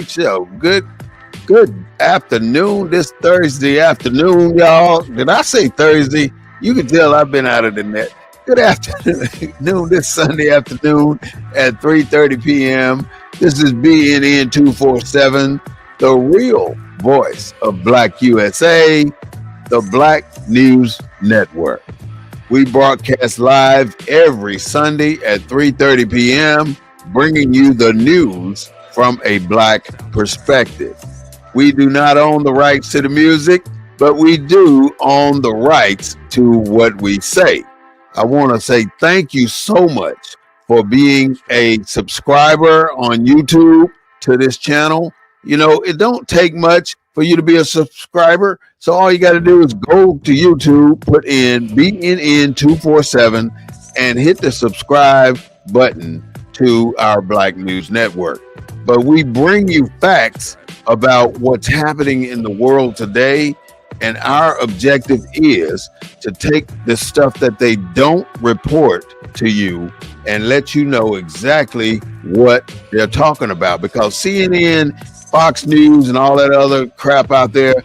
show. Good afternoon. This Thursday afternoon, y'all. Did I say Thursday? You can tell I've been out of the net. Good afternoon. This Sunday afternoon at 3:30 p.m. This is BNN 247, the real voice of Black USA, the Black News Network. We broadcast live every Sunday at 3:30 p.m., bringing you the news from a Black perspective. We do not own the rights to the music, but we do own the rights to what we say. I want to say thank you so much for being a subscriber on YouTube to this channel. You know, it don't take much for you to be a subscriber. So all you got to do is go to YouTube, put in BNN 247 and hit the subscribe button to our Black News Network. But we bring you facts about what's happening in the world today. And our objective is to take the stuff that they don't report to you and let you know exactly what they're talking about. Because CNN, Fox News, and all that other crap out there,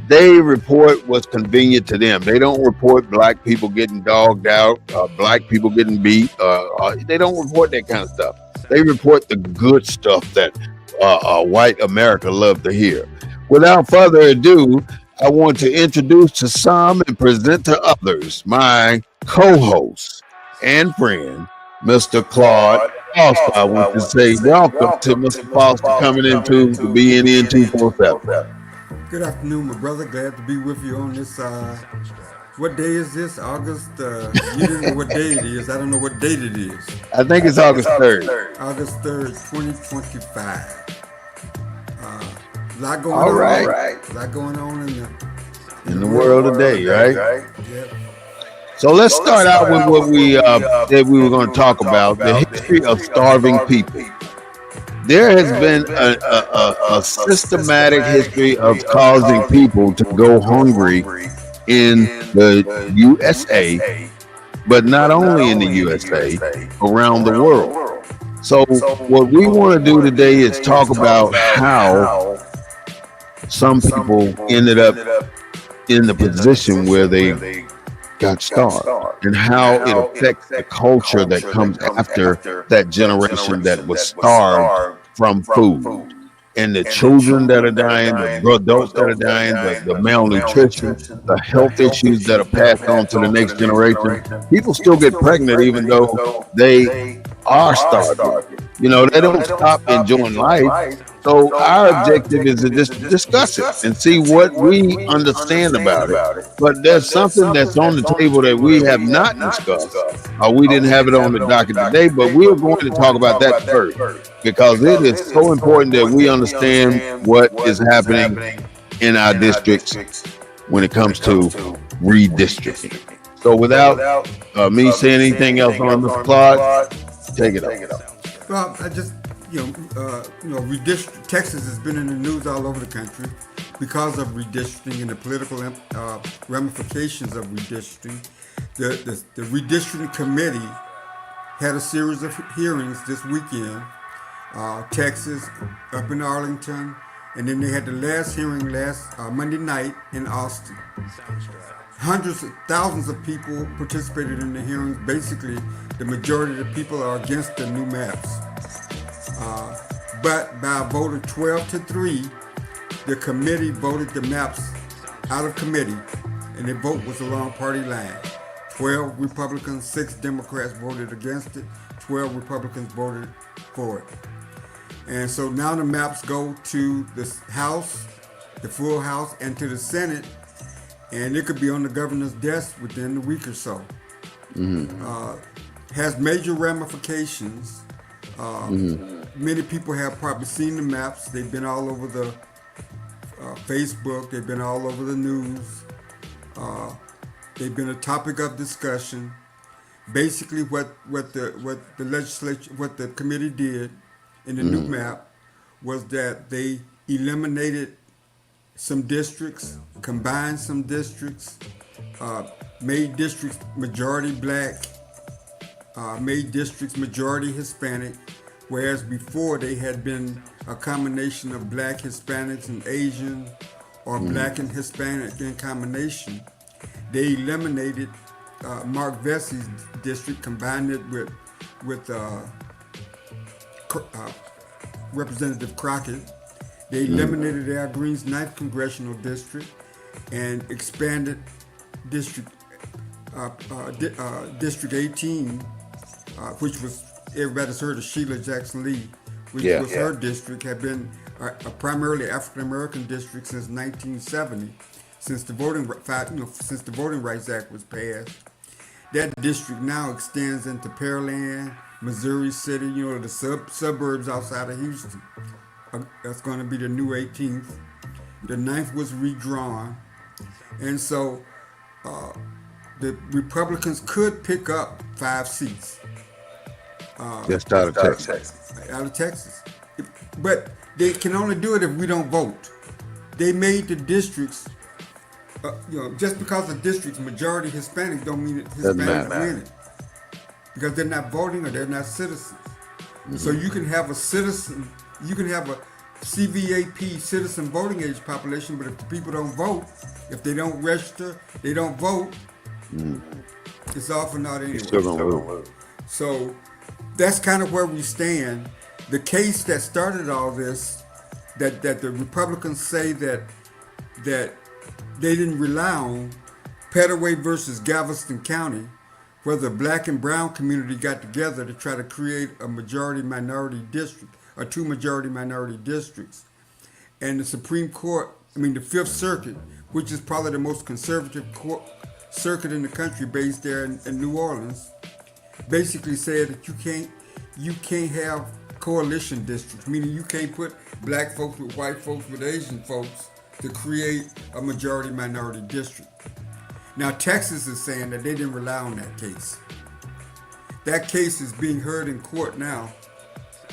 they report what's convenient to them. They don't report black people getting dogged out, black people getting beat. They don't report that kind of stuff. They report the good stuff that white America love to hear. Without further ado, I want to introduce to some and present to others my co-host and friend, Mr. Claude Foster. I want to say welcome to Mr. Foster coming into the BNN 247. Good afternoon, my brother. Glad to be with you on this. What day is this? August? You didn't know what day it is. I don't know what date it is. I think it's August 3rd. August 3rd, 2025. A lot going on. Right. A lot going on in the world today, right? Yep. So let's start out with what we said we were going to talk about, the history of starving people. There has been a systematic history of causing people to go hungry in the USA, but not only in the USA, around the world. So what we want to do today is talk about how some people ended up in the position where they got starved and how it affects the culture that comes after that generation that was starved from food. And the children that are dying, the adults that are dying, the malnutrition, the health issues that are passed on to the next generation. People still get pregnant even though they are starving. You know, they don't stop enjoying life. So our objective is to just discuss it and see what we understand about it. But there's something that's on the table that we have not discussed. We didn't have it on the docket today, but we're going to talk about that first because it is so important that we understand what is happening in our districts when it comes to redistricting. So without me saying anything else on this, Claude, take it off. Well, I just, Texas has been in the news all over the country because of redistricting and the political ramifications of redistricting. The redistricting committee had a series of hearings this weekend, Texas, up in Arlington, and then they had the last hearing last Monday night in Austin. Hundreds of thousands of people participated in the hearings. Basically, the majority of the people are against the new maps. But by a vote of 12-3, the committee voted the maps out of committee, and the vote was along party line. 12 Republicans, 6 Democrats voted against it, 12 Republicans voted for it. And so now the maps go to the House, the full House, and to the Senate, and it could be on the governor's desk within a week or so. Has major ramifications. Many people have probably seen the maps. They've been all over the Facebook. They've been all over the news. They've been a topic of discussion. Basically, what the legislature, what the committee did in the new map was that they eliminated some districts, combined some districts, made districts majority black, made districts majority Hispanic, whereas before they had been a combination of black, Hispanics, and Asian, or black and Hispanic in combination. They eliminated Mark Vessey's district, combined it with Representative Crockett. They eliminated Al Green's 9th congressional district and expanded District District 18, which was, everybody's heard of Sheila Jackson Lee, which was her district, had been a primarily African American district since 1970, since the Voting Rights Act was passed. That district now extends into Pearland, Missouri City, the suburbs outside of Houston. That's going to be the new 18th. The 9th was redrawn. And so the Republicans could pick up 5 seats. Just out of Texas. Out of Texas. But they can only do it if we don't vote. They made the districts, just because the district's majority Hispanic don't mean that Hispanics win it. Because they're not voting or they're not citizens. So you can have a citizen, you can have a CVAP, citizen voting age population, but if the people don't vote, if they don't register, they don't vote, it's all for naught anyway. So that's kind of where we stand. The case that started all this, that the Republicans say that they didn't rely on, Petaway versus Galveston County, where the black and brown community got together to try to create a majority-minority district, or 2 majority-minority districts. And the Supreme Court, the Fifth Circuit, which is probably the most conservative circuit in the country, based there in New Orleans, basically said that you can't have coalition districts, meaning you can't put black folks with white folks with Asian folks to create a majority-minority district. Now, Texas is saying that they didn't rely on that case. That case is being heard in court now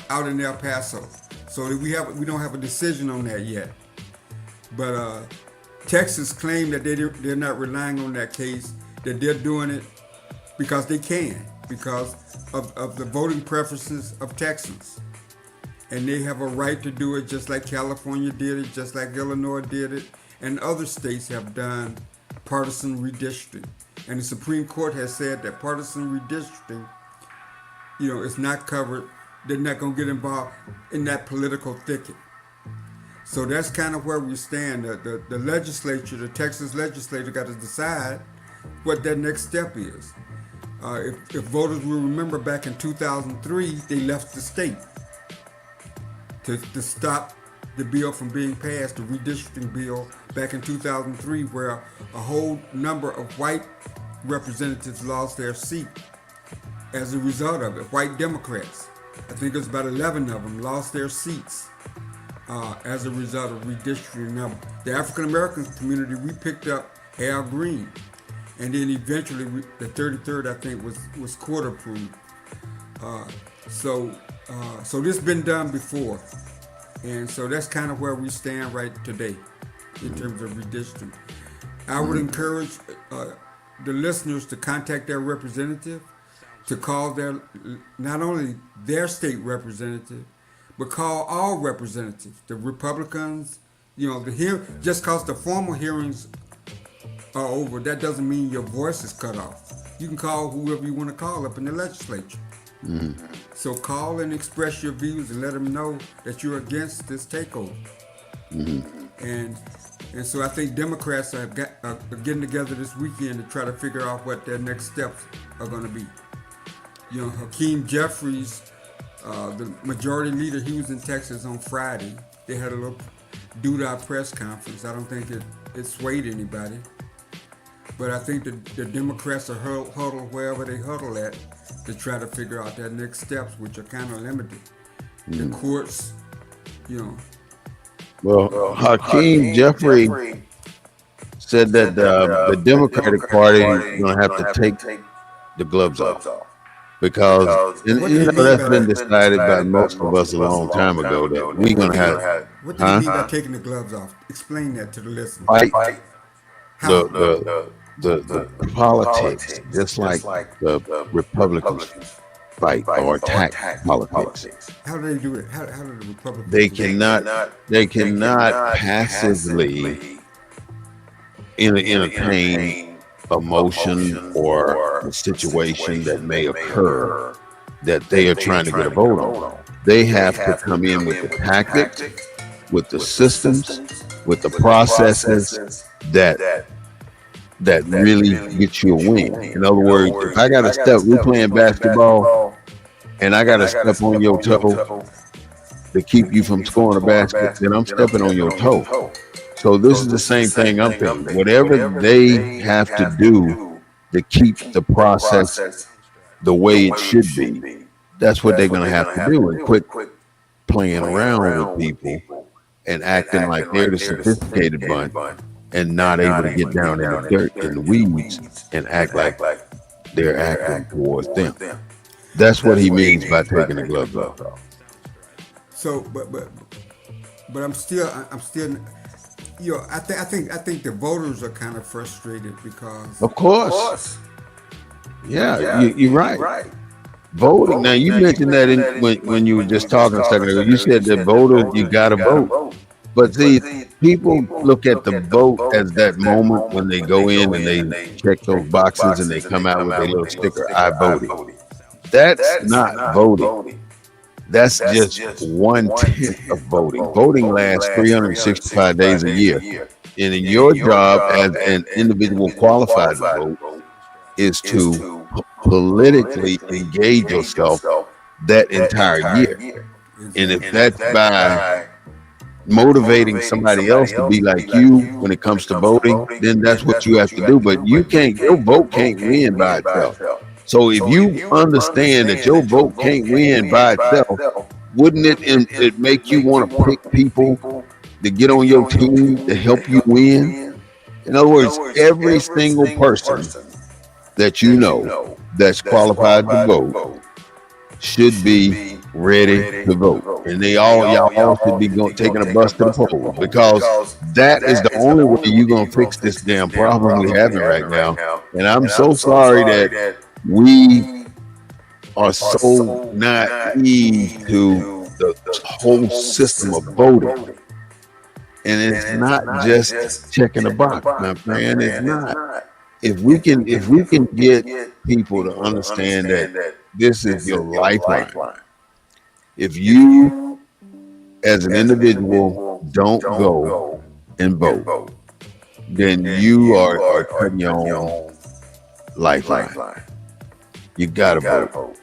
out in El Paso. So we don't have a decision on that yet. But Texas claimed that they're not relying on that case, that they're doing it because they can, because of the voting preferences of Texans. And they have a right to do it just like California did it, just like Illinois did it, and other states have done partisan redistricting. And the Supreme Court has said that partisan redistricting, is not covered. They're not going to get involved in that political thicket. So that's kind of where we stand. The legislature, the Texas legislature, got to decide what their next step is. If voters will remember, back in 2003, they left the state to stop the bill from being passed, the redistricting bill back in 2003, where a whole number of white representatives lost their seat as a result of it. White Democrats, I think it was about 11 of them, lost their seats as a result of redistricting. Now, the African American community, we picked up Al Green, and then eventually the 33rd, I think, was court approved. So this has been done before. And so that's kind of where we stand right today in terms of redistricting. I would encourage the listeners to contact their representative, to call not only their state representative, but call all representatives, the Republicans, just because the formal hearings are over, that doesn't mean your voice is cut off. You can call whoever you want to call up in the legislature. So call and express your views and let them know that you're against this takeover. And so I think Democrats are getting together this weekend to try to figure out what their next steps are going to be. Hakeem Jeffries, the majority leader, he was in Texas on Friday. They had a little doodah press conference. I don't think it swayed anybody. But I think the Democrats are huddled wherever they huddle at to try to figure out their next steps, which are kind of limited. The courts, Well, Hakeem Jeffrey said that the Democratic Party is going to have to take the gloves off because that's been decided by most of us a long time ago that we're going to have. What do you mean by taking the gloves off? Explain that to the listeners. Fight the politics, just like the Republicans fight or attack politics. How do they do it? How do the Republicans They do it? cannot passively entertain emotion or the situation that may occur that they are trying to get a vote on. They have to come in with the tactics, with the systems, with the processes that really get you a win. In other words, if I got to step, we're playing basketball, and I got to step on your toe to keep you from scoring a basket, then I'm stepping on your toe. So this is the same thing I'm thinking. Whatever they have to do to keep the process the way it should be, that's what they're going to have to do, and quit playing around with people and acting like they're the sophisticated bunch and not able to get down in the dirt and the weeds and act like they're acting towards them. That's what he means by taking the gloves off. So, but I'm still, you know, I think the voters are kind of frustrated because. Of course. Yeah, you're right. Voting. Now you mentioned that when you were just talking a second ago. You said that voters, you got to vote. But see, people look at the vote as that moment when they go in and they check those boxes and they come out with a little sticker, I voted. That's not voting. That's just 1/10 of voting. Voting lasts 365 days a year. And in your job as an individual qualified to vote is to politically engage yourself that entire year. And if that's by motivating somebody else to be like you when it comes to voting, then that's what you have to do. But your vote can't win by itself. So if you understand that your vote can't win by itself, wouldn't it make you want to pick people to get on your team to help you win? In other words, every single person that you know that's qualified to vote should be ready to vote, and y'all all should be taking a bus to the polls, because that is the only way you're gonna fix this damn problem we're having right now. And I'm so sorry that we are so naive to the whole system of voting, and it's not just checking a box, my friend. It's not. If we can get people to understand that this is your lifeline. If you, as an individual, don't go and vote, then you are cutting your own lifeline. You gotta vote.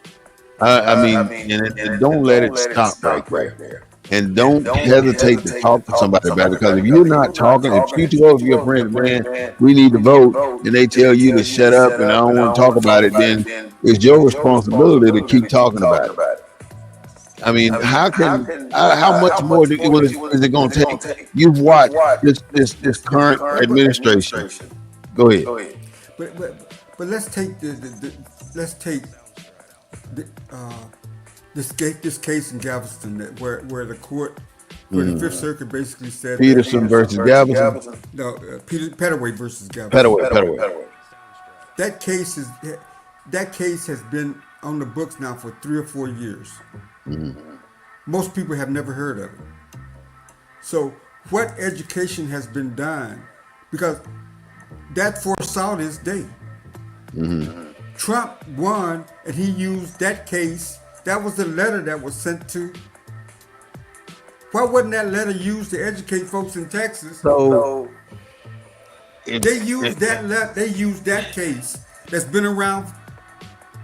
I mean, and don't let it stop right there. And don't hesitate to talk to somebody about it, because if you're not talking, if you tell your friend, man, we need to vote, and they tell you to shut up and I don't want to talk about it, then it's your responsibility to keep talking about it. I mean, how much more is it going to take? You've watched this current administration. Go ahead. But let's take this case in Galveston where the court, where the Fifth Circuit basically said Peterson versus Galveston. No, Pettaway versus Galveston. Pettaway. That case has been on the books now for 3 or 4 years. Most people have never heard of it. So what education has been done? Because that foresaw this day. Trump won, and he used that case. That was the letter that was sent to. Why wasn't that letter used to educate folks in Texas? So they used that. They used that case that's been around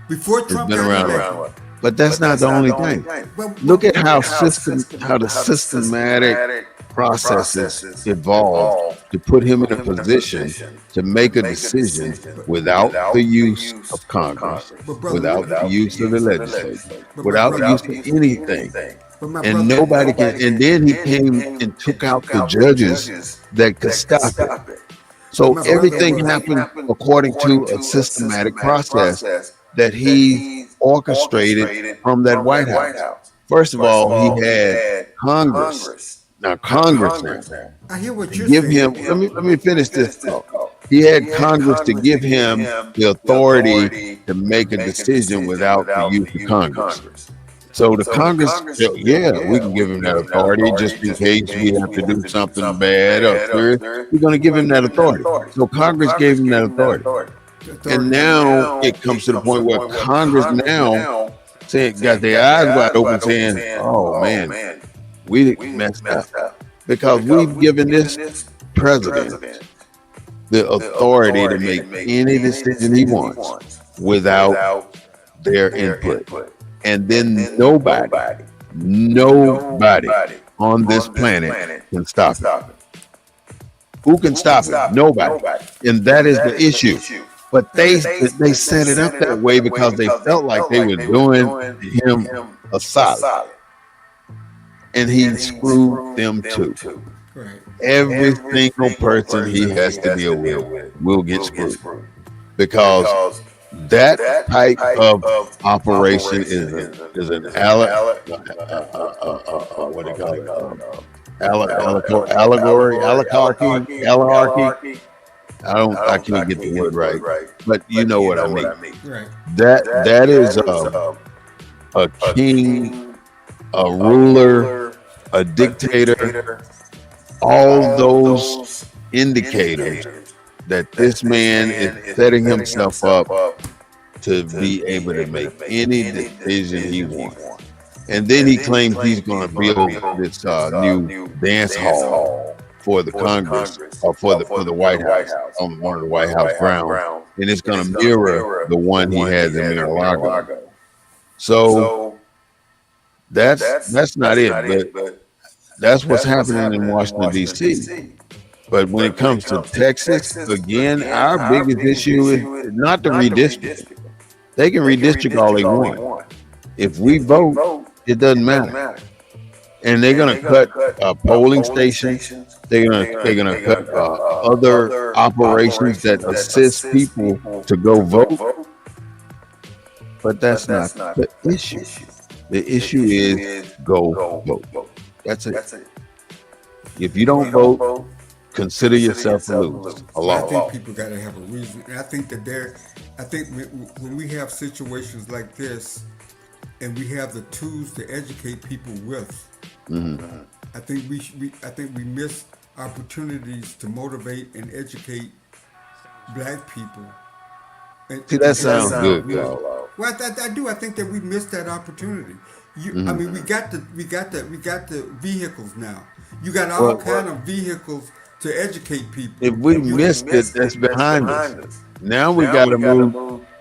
before Trump got elected. But that's not the only thing. Look at how the systematic processes evolved to put him in a position to make a decision without the use of Congress, without the use of the legislature, without the use of anything. And nobody can. And then he came and took out the judges that could stop it. So everything happened according to a systematic process that he orchestrated from that White House. First of all, he had Congress. Now, Congress, I hear what you're give saying. him. Let me finish this thought. He had Congress to give him the authority to make a decision without the use of Congress. So the Congress, yeah, we can give him that authority just in case we have to do something bad or serious. We're going to give him that authority. So Congress gave him that authority. And now it comes to the point where Congress now got their eyes wide open saying, oh man, we messed up. Because we've given this president the authority to make any decision he wants without their input. And then nobody on this planet can stop it. Who can stop it? Nobody. And that is the issue. But they set it up that way because they felt like they were doing him a solid. And he screwed them too. Right. Every single person he has to deal with will get screwed. Because that type of operation is an oligarchy. I can't get the word right, but you know what I mean. Right. That is a king, a ruler, a dictator. All those indicators that this man is setting himself up to be able to make any decision he wants. And then he claims he's going to build this new dance hall for the Congress or for the White House on one of the White House grounds, and it's going to mirror the one he has in Mar-a-Lago. So that's not it, but that's what's happening in Washington D.C. But when it comes to Texas, again, our biggest issue is not the redistricting. They can redistrict all they want. If we vote, it doesn't matter. And they're going to cut polling stations. They're going to cut other operations that assist people to go vote. But that's not the issue. The issue is go vote. That's it. If you don't vote, consider yourself a loser. I think people got to have a reason. And I think that when we have situations like this and we have the tools to educate people with, I think we miss opportunities to motivate and educate black people. See, that sounds good, Well, I do. I think that we missed that opportunity. I mean, we got the vehicles now. You got all kind of vehicles to educate people. If we missed it, that's behind us. Now we got to move.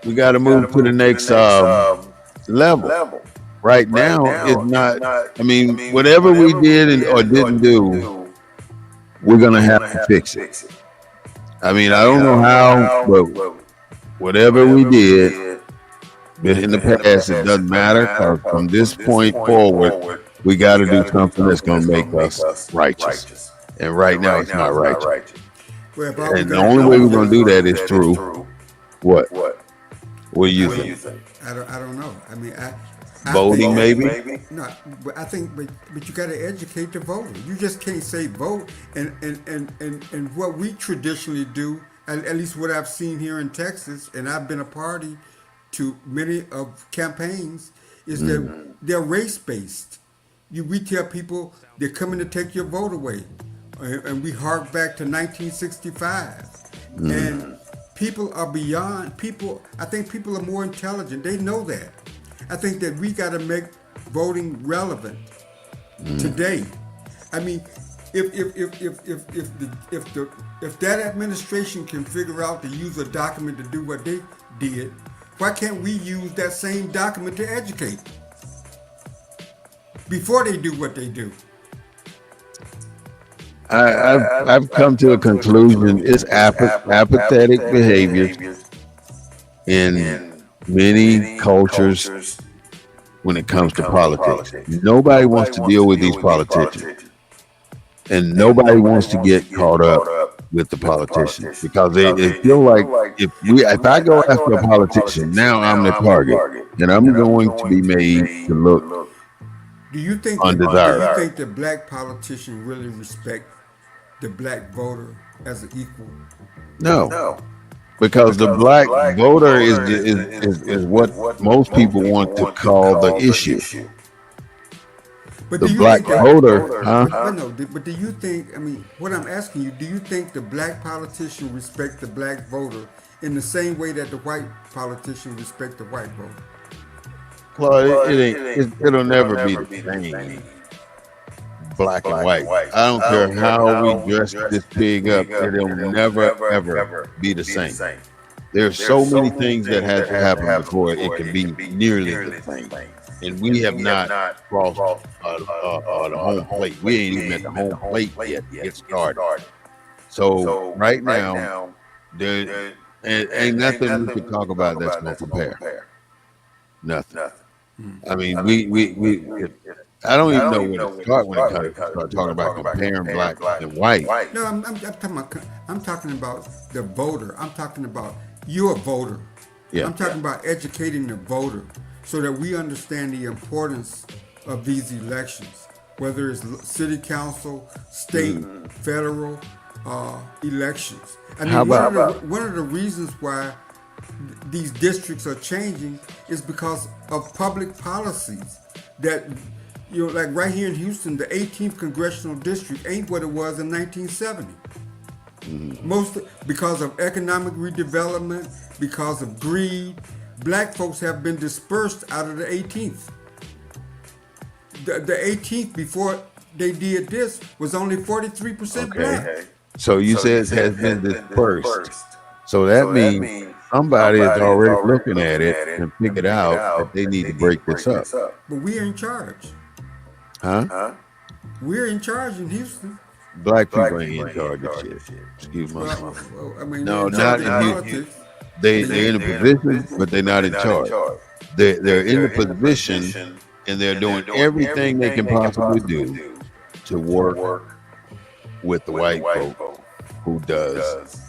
We got to move to the next level. Right now, it's not. I mean, whatever we did or didn't do, we're gonna have to fix it. I mean, I don't know how, but whatever we did in the past, it doesn't matter. Because from this point forward, we got to do something that's gonna make us righteous. And right now, it's not righteous. And the only way we're gonna do that is through what? What do you think? I don't know. I mean, voting, maybe? No, but I think, but you got to educate the voter. You just can't say vote. And what we traditionally do, at least what I've seen here in Texas, and I've been a party to many of campaigns, is that they're race based. We tell people they're coming to take your vote away, and we hark back to 1965, and people are beyond people. I think people are more intelligent. They know that. I think that we got to make voting relevant today. I mean, if that administration can figure out to use a document to do what they did, why can't we use that same document to educate before they do what they do? I've come to a conclusion. It's apathetic behavior in many cultures when it comes to politics. Nobody wants to deal with these politicians, and nobody wants to get caught up with the politicians because they feel like if I go after a politician, now I'm the target, and I'm going to be made to look undesirable. Do you think that black politicians really respect the black voter as an equal? No, No, because the because the black black voter is voter is what what most most people people want to want to call the call the issue. issue. But The do you black think that? Black voter, voter, huh? But no. But do you think? I mean, what I'm asking you: do you think the black politician respect the black voter in the same way that the white politician respect the white voter? Claude, Well, it ain't. It'll it'll never be never the be the same, same. black and Black and white. white. I don't I care don't care how we how we dress dress this this pig up. pig up. It'll It'll never never ever ever be the be the same. same. There's There's so so many many things that things has that to have to happen happen before it before can it can be be nearly the nearly the same. same. And we And have we have not not crossed crossed the home home plate. We plate. ain't We even at ain't the even at the home home plate plate yet to yet get to get started. started. So So right right now, now, there there ain't ain't nothing we nothing could we talk can talk about that's about gonna that's gonna compare. compare. Nothing. Nothing. I mean, I mean, if, I don't I even don't know even where to know where to start when it start comes when to start we talking start about talking about comparing comparing black black and and white. white. No, I'm talking about the voter. I'm talking about you're a voter. Yeah. I'm talking about educating the voter so that we understand the importance of these elections, whether it's city council, state, federal elections. I How mean, one about of the one of the reasons why these districts are changing is because of public policies that like right here in Houston, the 18th congressional district ain't what it was in 1970. Most because of economic redevelopment, because of greed, black folks have been dispersed out of the 18th. The 18th before they did this was only 43% okay? black. Okay. So you So you said said has it been has been dispersed. dispersed. So that So that means means somebody is somebody is already already looking at looking it at it and and figured figured out that out they that need they to need to break this break up, this up. But we're in charge. huh? Huh? We're in charge in Houston. Black people Black ain't people in ain't in charge of charge shit. of shit. Excuse my Well, language. I mean, they're No, in charge not in in Not in Houston. politics. They're in a They're in a position, but position, they're but not they're in not in charge. charge. They're in the They're in the position, position and they're and they're doing doing everything they everything can they can possibly possibly do do to to work work with the with the white white folk folk who who does does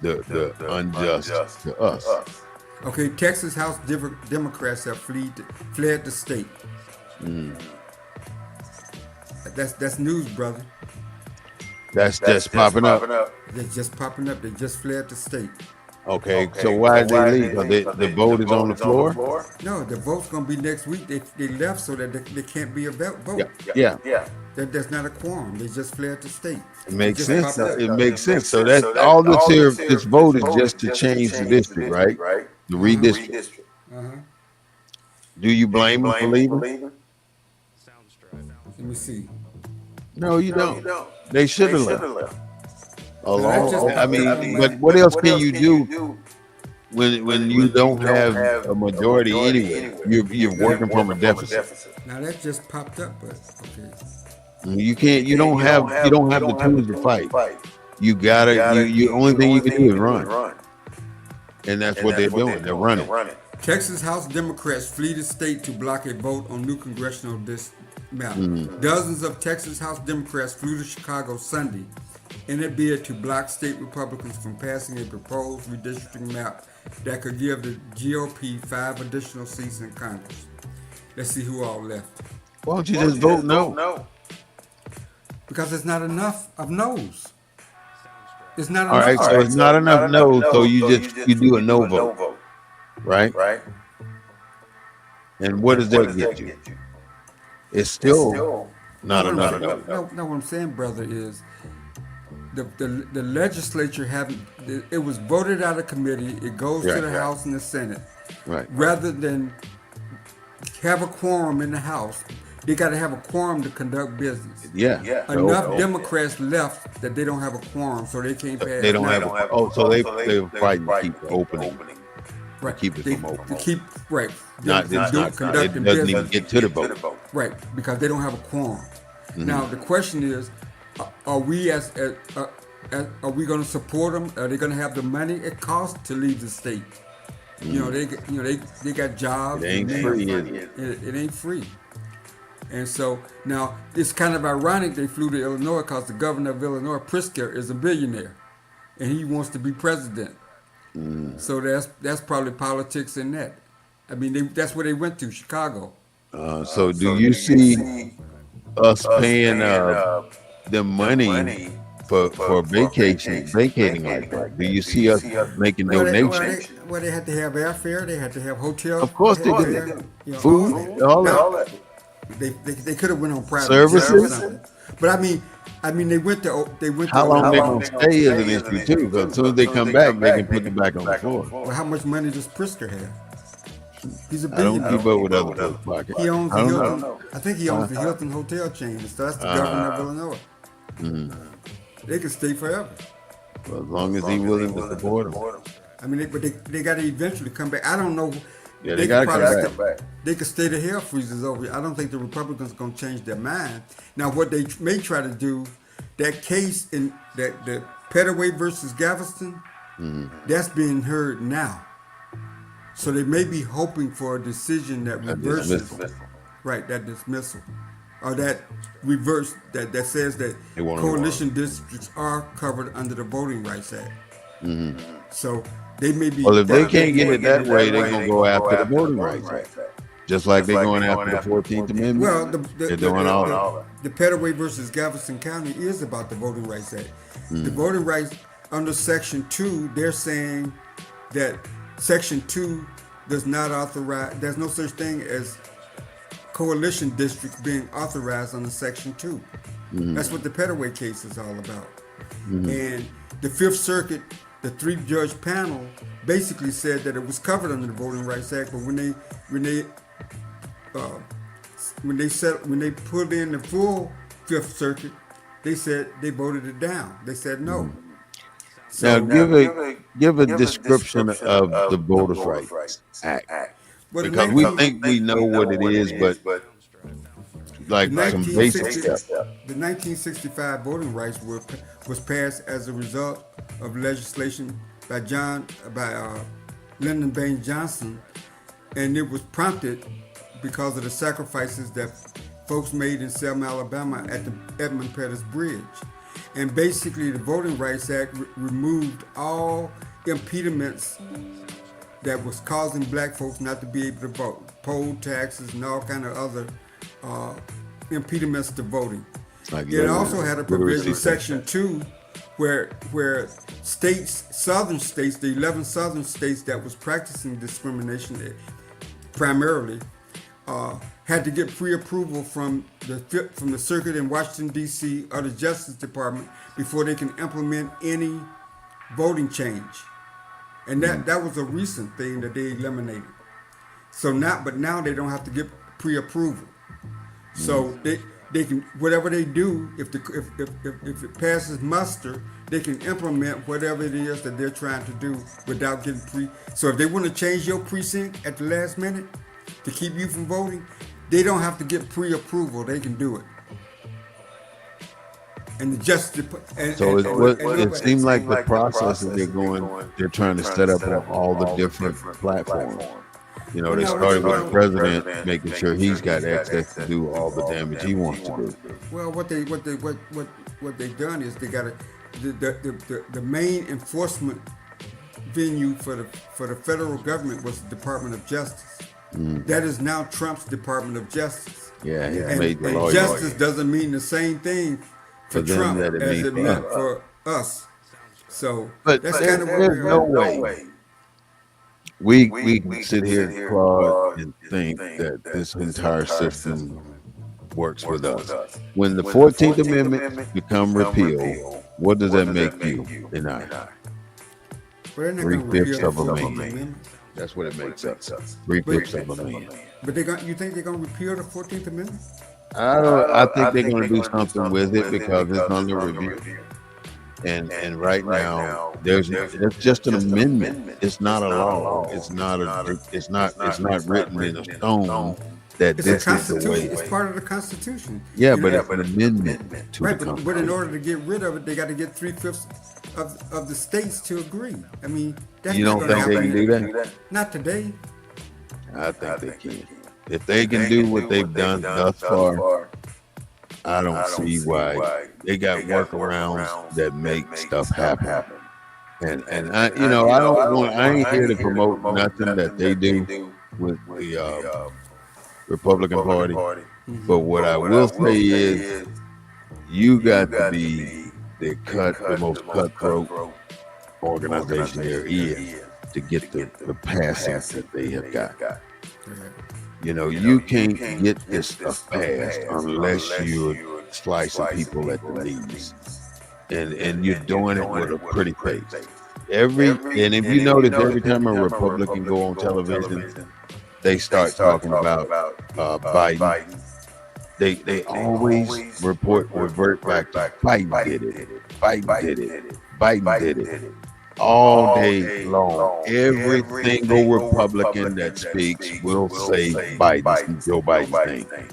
the the unjust unjust to to us. us. Okay, Texas House Democrats have fled the state. Mm. That's news, brother. That's That's just just popping up. popping up. They're just popping up. They just fled the state. Okay, so Okay, why so did they why did leave? they 'Cause leave? 'Cause the the vote is on vote the is on the floor. floor. No, the vote's gonna be next week. They left so that they can't be a vote. Yeah, yeah, Yeah. That's not a quorum. They just fled the state. it They makes just sense. popped up. It makes It sense. makes So sense. that So that all this all here, this here, this this vote is vote is just to just to change the change the district, right? district, right? The Uh-huh. redistrict. Redistrict. Uh-huh. Do you Do you blame them for blame them for leaving? leaving? Let me see. No, you No, you don't. don't. They should They have should left have left. a Now that just long. I popped up mean, on but my. what else What can else you can you do do when you when you don't don't have have a a majority majority anyway? anyway? You're Now, working from a Working from a deficit. deficit. now that just popped up, but okay. You can't. You don't You don't have. You have don't you have the don't have the tools to tools to fight. fight. You You gotta. gotta You only thing you only can thing do you is can do is run, run. and that's And what they're that's what they're doing. They're doing. They're running. running. Texas House Democrats flee the state to block a vote on new congressional map. Mm. Dozens of Texas House Democrats flew to Chicago Sunday in a bid to block state Republicans from passing a proposed redistricting map that could give the GOP 5 additional seats in Congress. Let's see who all left. Why don't you Why don't just you vote just vote no? no? Because there's not enough of no's. There's not All enough right. of All So right, it's them. so not it's enough not enough no. So no, you so just you do a you no do a no vote, vote, right? right? And what does And what that does get that you? get you? It's It's still still No, not what I'm enough not saying, no. enough no. no, what I'm saying, brother, is the legislature haven't. It was voted out of committee. It goes to Right. the Right. House and the Senate. Right. Rather than have a quorum in the House, they got to have a quorum to conduct business. Yeah. Yeah. So Enough Democrats left that they don't have a quorum, so they can't pass they don't They have nothing. don't have. a. Oh, so they So they're they fighting to fight keep to the keep the opening, opening. to Right. keep it They, from to opening. keep right. Not them it's from not. conducting It doesn't business. even get to the vote. Right, because they don't have a quorum. Mm-hmm. Now the question is, are we are we going to support them? Are they going to have the money it costs to leave the state? You know they got jobs. It ain't and free, is it? It ain't free. And so now it's kind of ironic they flew to Illinois because the governor of Illinois, Pritzker, is a billionaire, and he wants to be president. So that's probably politics in that. I mean, that's where they went to, Chicago. So do you see us Us paying paying the money for vacating like that? Do you see us making donations? They had to have airfare. They had to have hotel. Of course they there, did. you know, Food, all that. They could have went on private jet or Services. something. But I mean they went to How long they gonna stay is an issue too. Because as soon as they come back, they can put it back on the floor. Well, how much money does Pritzker have? He's a I don't billionaire. keep up with other people's pockets. He owns I the don't Hilton. know. I think he owns the Hilton hotel chain. So that's the governor of Illinois. They can stay forever. Well, as long as he's willing to support them. I mean, but they got to eventually come back. I don't know. Yeah, they got to come back. They could stay the hell freezes over. I don't think the Republicans are going to change their mind. Now, what they may try to do, that case in that the Pettaway versus Galveston, that's being heard now. So they may be hoping for a decision that reverses, right? That dismissal, or that reverse that says that coalition districts are covered under the Voting Rights Act. So they may be. Well, if they can't get it that way, they're gonna go after the Voting Rights Act, just like they're going after the 14th Amendment. Well, they're doing all that. The Pettaway versus Galveston County is about the Voting Rights Act. The Voting Rights under Section 2, they're saying that Section 2 does not authorize. There's no such thing as coalition districts being authorized under Section 2. That's what the Pettaway case is all about. And the Fifth Circuit, the 3-judge panel, basically said that it was covered under the Voting Rights Act, but when they put in the full Fifth Circuit, they said they voted it down. They said no. So now give a description of the Voters' Rights Act, because we think we know what it is, but like some basic stuff. The 1965 Voting Rights was passed as a result of legislation by Lyndon Baines Johnson, and it was prompted because of the sacrifices that folks made in Selma, Alabama at the Edmund Pettus Bridge. And basically the Voting Rights Act removed all impediments that was causing black folks not to be able to vote, poll taxes and all kind of other impediments to voting. It also had a provision, Section 2, where states, southern states, the 11 southern states that was practicing discrimination primarily, had to get pre-approval from the circuit in Washington, D.C. or the Justice Department before they can implement any voting change. And that was a recent thing that they eliminated. So now they don't have to get pre-approval. So they can, whatever they do, if it passes muster, they can implement whatever it is that they're trying to do without getting So if they want to change your precinct at the last minute to keep you from voting, they don't have to get pre-approval. They can do it. And the Justice it seems like the process that they're trying to set up on all the different platforms. You know, they started with the president, making sure he's got access to do all the damage he wants to do. Well, what they've done is they got the main enforcement venue for the federal government was the Department of Justice. That is now Trump's Department of Justice. Yeah, and justice doesn't mean the same thing for Trump as it meant for us. So that's kind of where there's no way. We can sit here and applaud and think that this entire system works with us. When the 14th Amendment become repealed, what does that make you and I? 3/5 of a man. That's what it makes us. 3/5 of a man. But you think they're gonna repeal the 14th Amendment? I think they're gonna do something with it because it's under review. And right now it's just an amendment. It's not a law. It's not written in a stone that this is the way. It's part of the Constitution. Yeah, but it's an amendment to the Constitution. But in order to get rid of it, they got to get 3/5 of the states to agree. I mean, that's you don't think they can do that? Not today. I think they can. If they can do what they've done thus far, I don't see why. They got workarounds that make stuff happen. And I ain't here to promote nothing that they do with the Republican Party. But what I will say is, you got to be the most cutthroat organization there is to get the passings that they have got. You can't get this stuff passed unless you're slicing people at the knees, and you're doing it with a pretty face. And if you notice, every time a Republican go on television, they start talking about Biden. They always revert back to Biden did it. Biden did it. Biden did it. All day long. Every single Republican that speaks will say Joe Biden's name.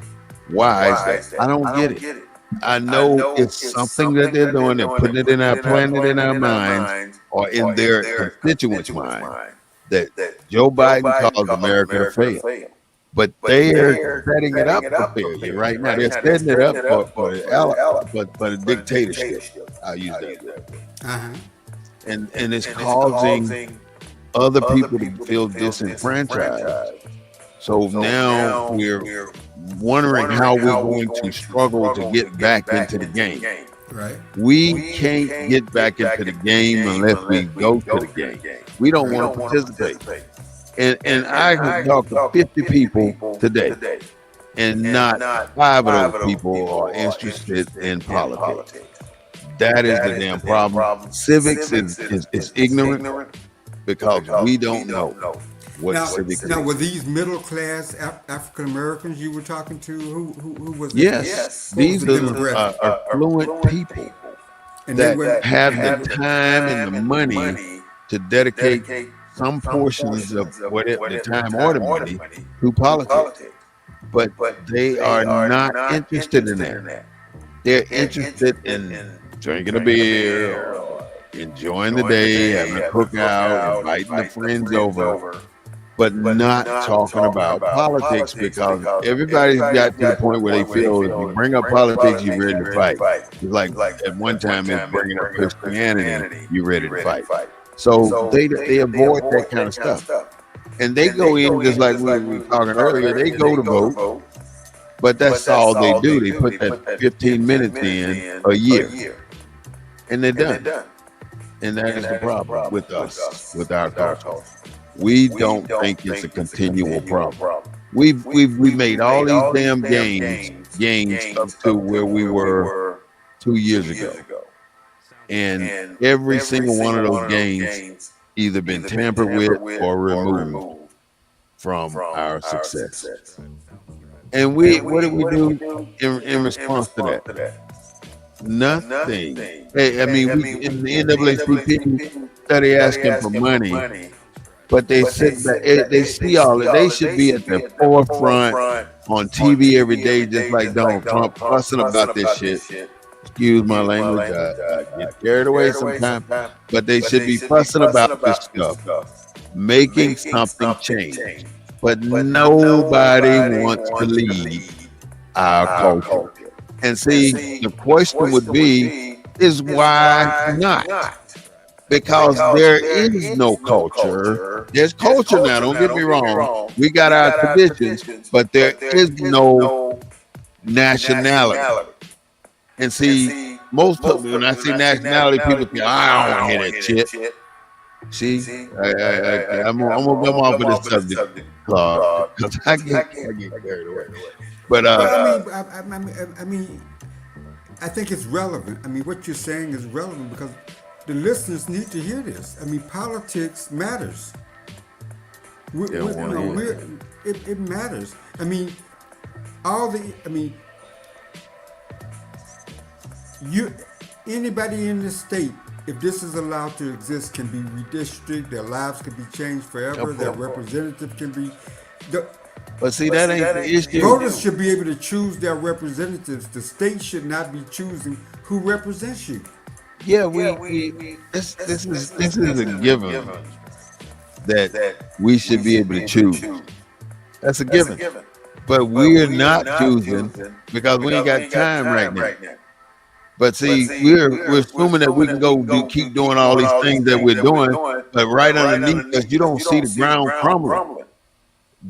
Why is that? I don't get it. I know it's something that they're doing. They're putting it in our planet, in our minds, or in their constituents' mind, that Joe Biden calls America to fail. But they are setting it up for failure right now. They're setting it up for a dictatorship. I'll use that word. And it's causing other people to feel disenfranchised. So now we're wondering how we're going to struggle to get back into the game. Right. We can't get back into the game unless we go to the game. We don't want to participate. And I have talked to 50 people today, and not 5 of those people are interested in politics. That is the damn problem. Civics is ignorant because we don't know what civics is. Now, were these middle class African Americans you were talking to? Who was? Yes, these are affluent people that have the time and the money to dedicate some portions of whatever the time or the money to politics. But they are not interested in that. They're interested in drinking a beer, or enjoying the day, having a cookout, inviting the friends over, but not talking about politics, because everybody's got to the point where they feel if you bring up politics, you're ready to fight. It's like at one time it's bringing up Christianity, you're ready to fight. So they avoid that kind of stuff. And they go in just like we were talking earlier, they go to vote, but that's all they do. They put that 15 minutes in a year. And they're done. And that is the problem with us, with our culture. We don't think it's a continual problem. We've made all these damn gains up to where we were 2 years ago. And every single one of those gains either been tampered with or removed from our success. And what did we do in response to that? Nothing. Hey, I mean, we in the NAACP study asking for money, but they sit back, they see all it. They should be at the forefront on TV every day, just like Donald Trump, fussing about this shit. Excuse my language, I get carried away sometimes, but they should be fussing about this stuff, making something change. But nobody wants to lead our culture. And see, the question would be, is why not? Because there is no culture. There's culture now, don't get me wrong. We got our traditions, but there is no nationality. And see, most of when I say nationality, people think, I don't want to hear that shit. See, I'm gonna come off of this subject, because I get carried away. But I mean, I think it's relevant. I mean, what you're saying is relevant because the listeners need to hear this. I mean, politics matters. It matters. I mean, anybody in this state, if this is allowed to exist, can be redistricted. Their lives can be changed forever. Their representative can be. But see, that ain't the issue. Voters should be able to choose their representatives. The state should not be choosing who represents you. Yeah, this is a given that we should be able to choose. That's a given. But we're not choosing because we ain't got time right now. But see, we're assuming that we can keep doing all these things that we're doing, but right underneath us, you don't see the ground crumbling.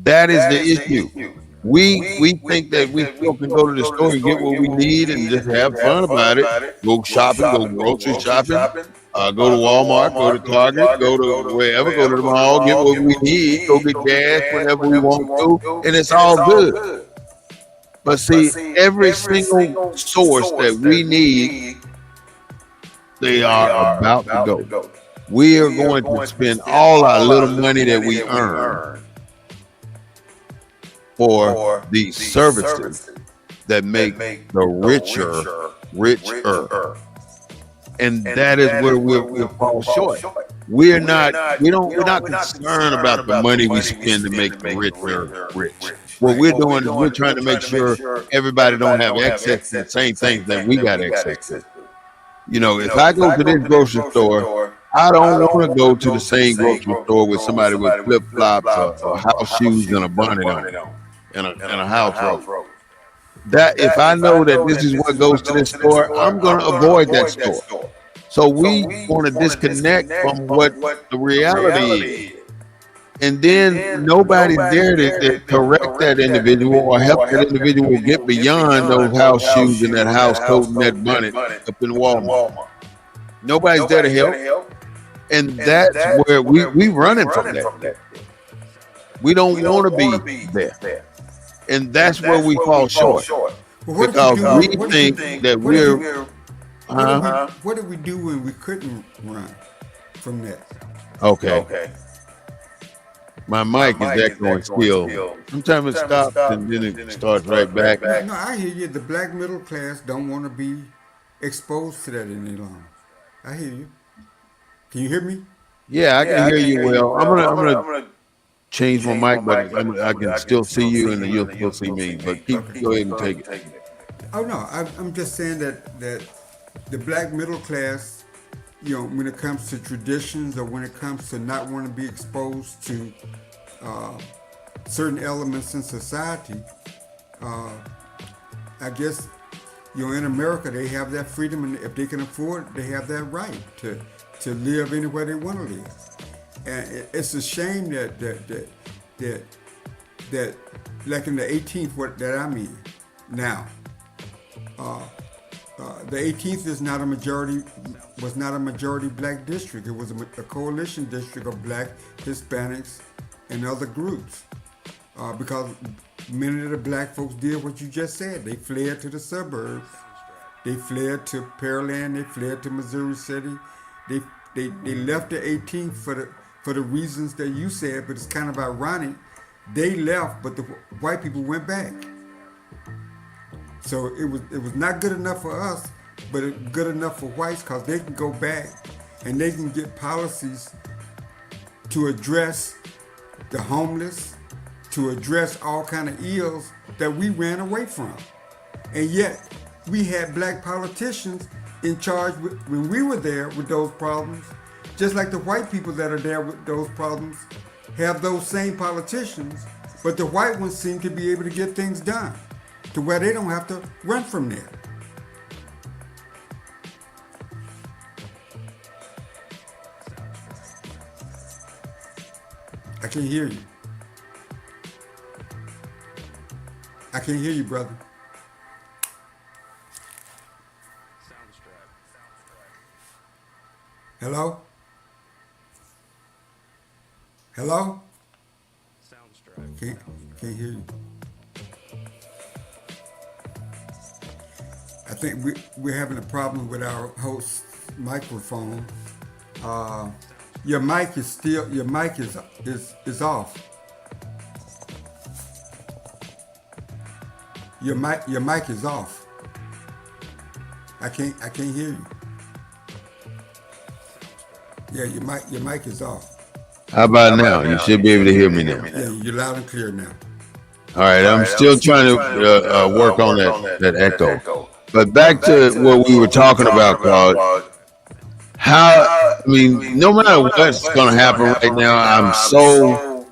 That is the issue. We think that we still can go to the store and get what we need and just have fun about it. Go shopping, go grocery shopping, go to Walmart, go to Target, go to wherever, go to the mall, get what we need, go get gas whenever we want to, and it's all good. But see, every single source that we need, they are about to go. We are going to spend all our little money that we earn for these services that make the richer. And that is where we'll fall short. We're not concerned about the money we spend to make the richer rich. What we're doing is we're trying to make sure everybody don't have access to the same things that we got access to. You know, if I go to this grocery store, I don't want to go to the same grocery store with somebody with flip flops or house shoes and a bonnet on and a house robe. That if I know that this is what goes to this store, I'm going to avoid that store. So we want to disconnect from what the reality is. And then nobody's there to correct that individual or help that individual get beyond those house shoes and that house coat and that bonnet up in Walmart. Nobody's there to help. And that's where we running from that. We don't want to be there. And that's where we fall short. Because we think that we're... What did we do when we couldn't run from that? Okay. My mic is echoing still. Sometimes it stops and then it starts right back. No, I hear you. The black middle class don't want to be exposed to that any longer. I hear you. Can you hear me? Yeah, I can hear you well. I'm gonna change my mic, but I can still see you and you'll still see me. But go ahead and take it. Oh no, I'm just saying that the black middle class, you know, when it comes to traditions or when it comes to not wanting to be exposed to certain elements in society, I guess, you know, in America they have that freedom, and if they can afford it, they have that right to live anywhere they want to live. And it's a shame that like in the 18th, that I'm in now, the 18th was not a majority black district. It was a coalition district of black, Hispanics, and other groups. Because many of the black folks did what you just said. They fled to the suburbs. They fled to Pearland. They fled to Missouri City. They left the 18th for the reasons that you said, but it's kind of ironic. They left, but the white people went back. So it was not good enough for us, but it's good enough for whites because they can go back and they can get policies to address the homeless, to address all kind of ills that we ran away from. And yet we had black politicians in charge when we were there with those problems, just like the white people that are there with those problems have those same politicians, but the white ones seem to be able to get things done to where they don't have to run from there. I can't hear you. I can't hear you, brother. Hello? Hello? Can't hear you. I think we're having a problem with our host microphone. Your mic is off. Your mic is off. I can't hear you. Yeah, your mic is off. How about now? You should be able to hear me now. Yeah, you're loud and clear now. All right, I'm still trying to work on that echo. But back to what we were talking about, Claude. No matter what's going to happen right now, I'm so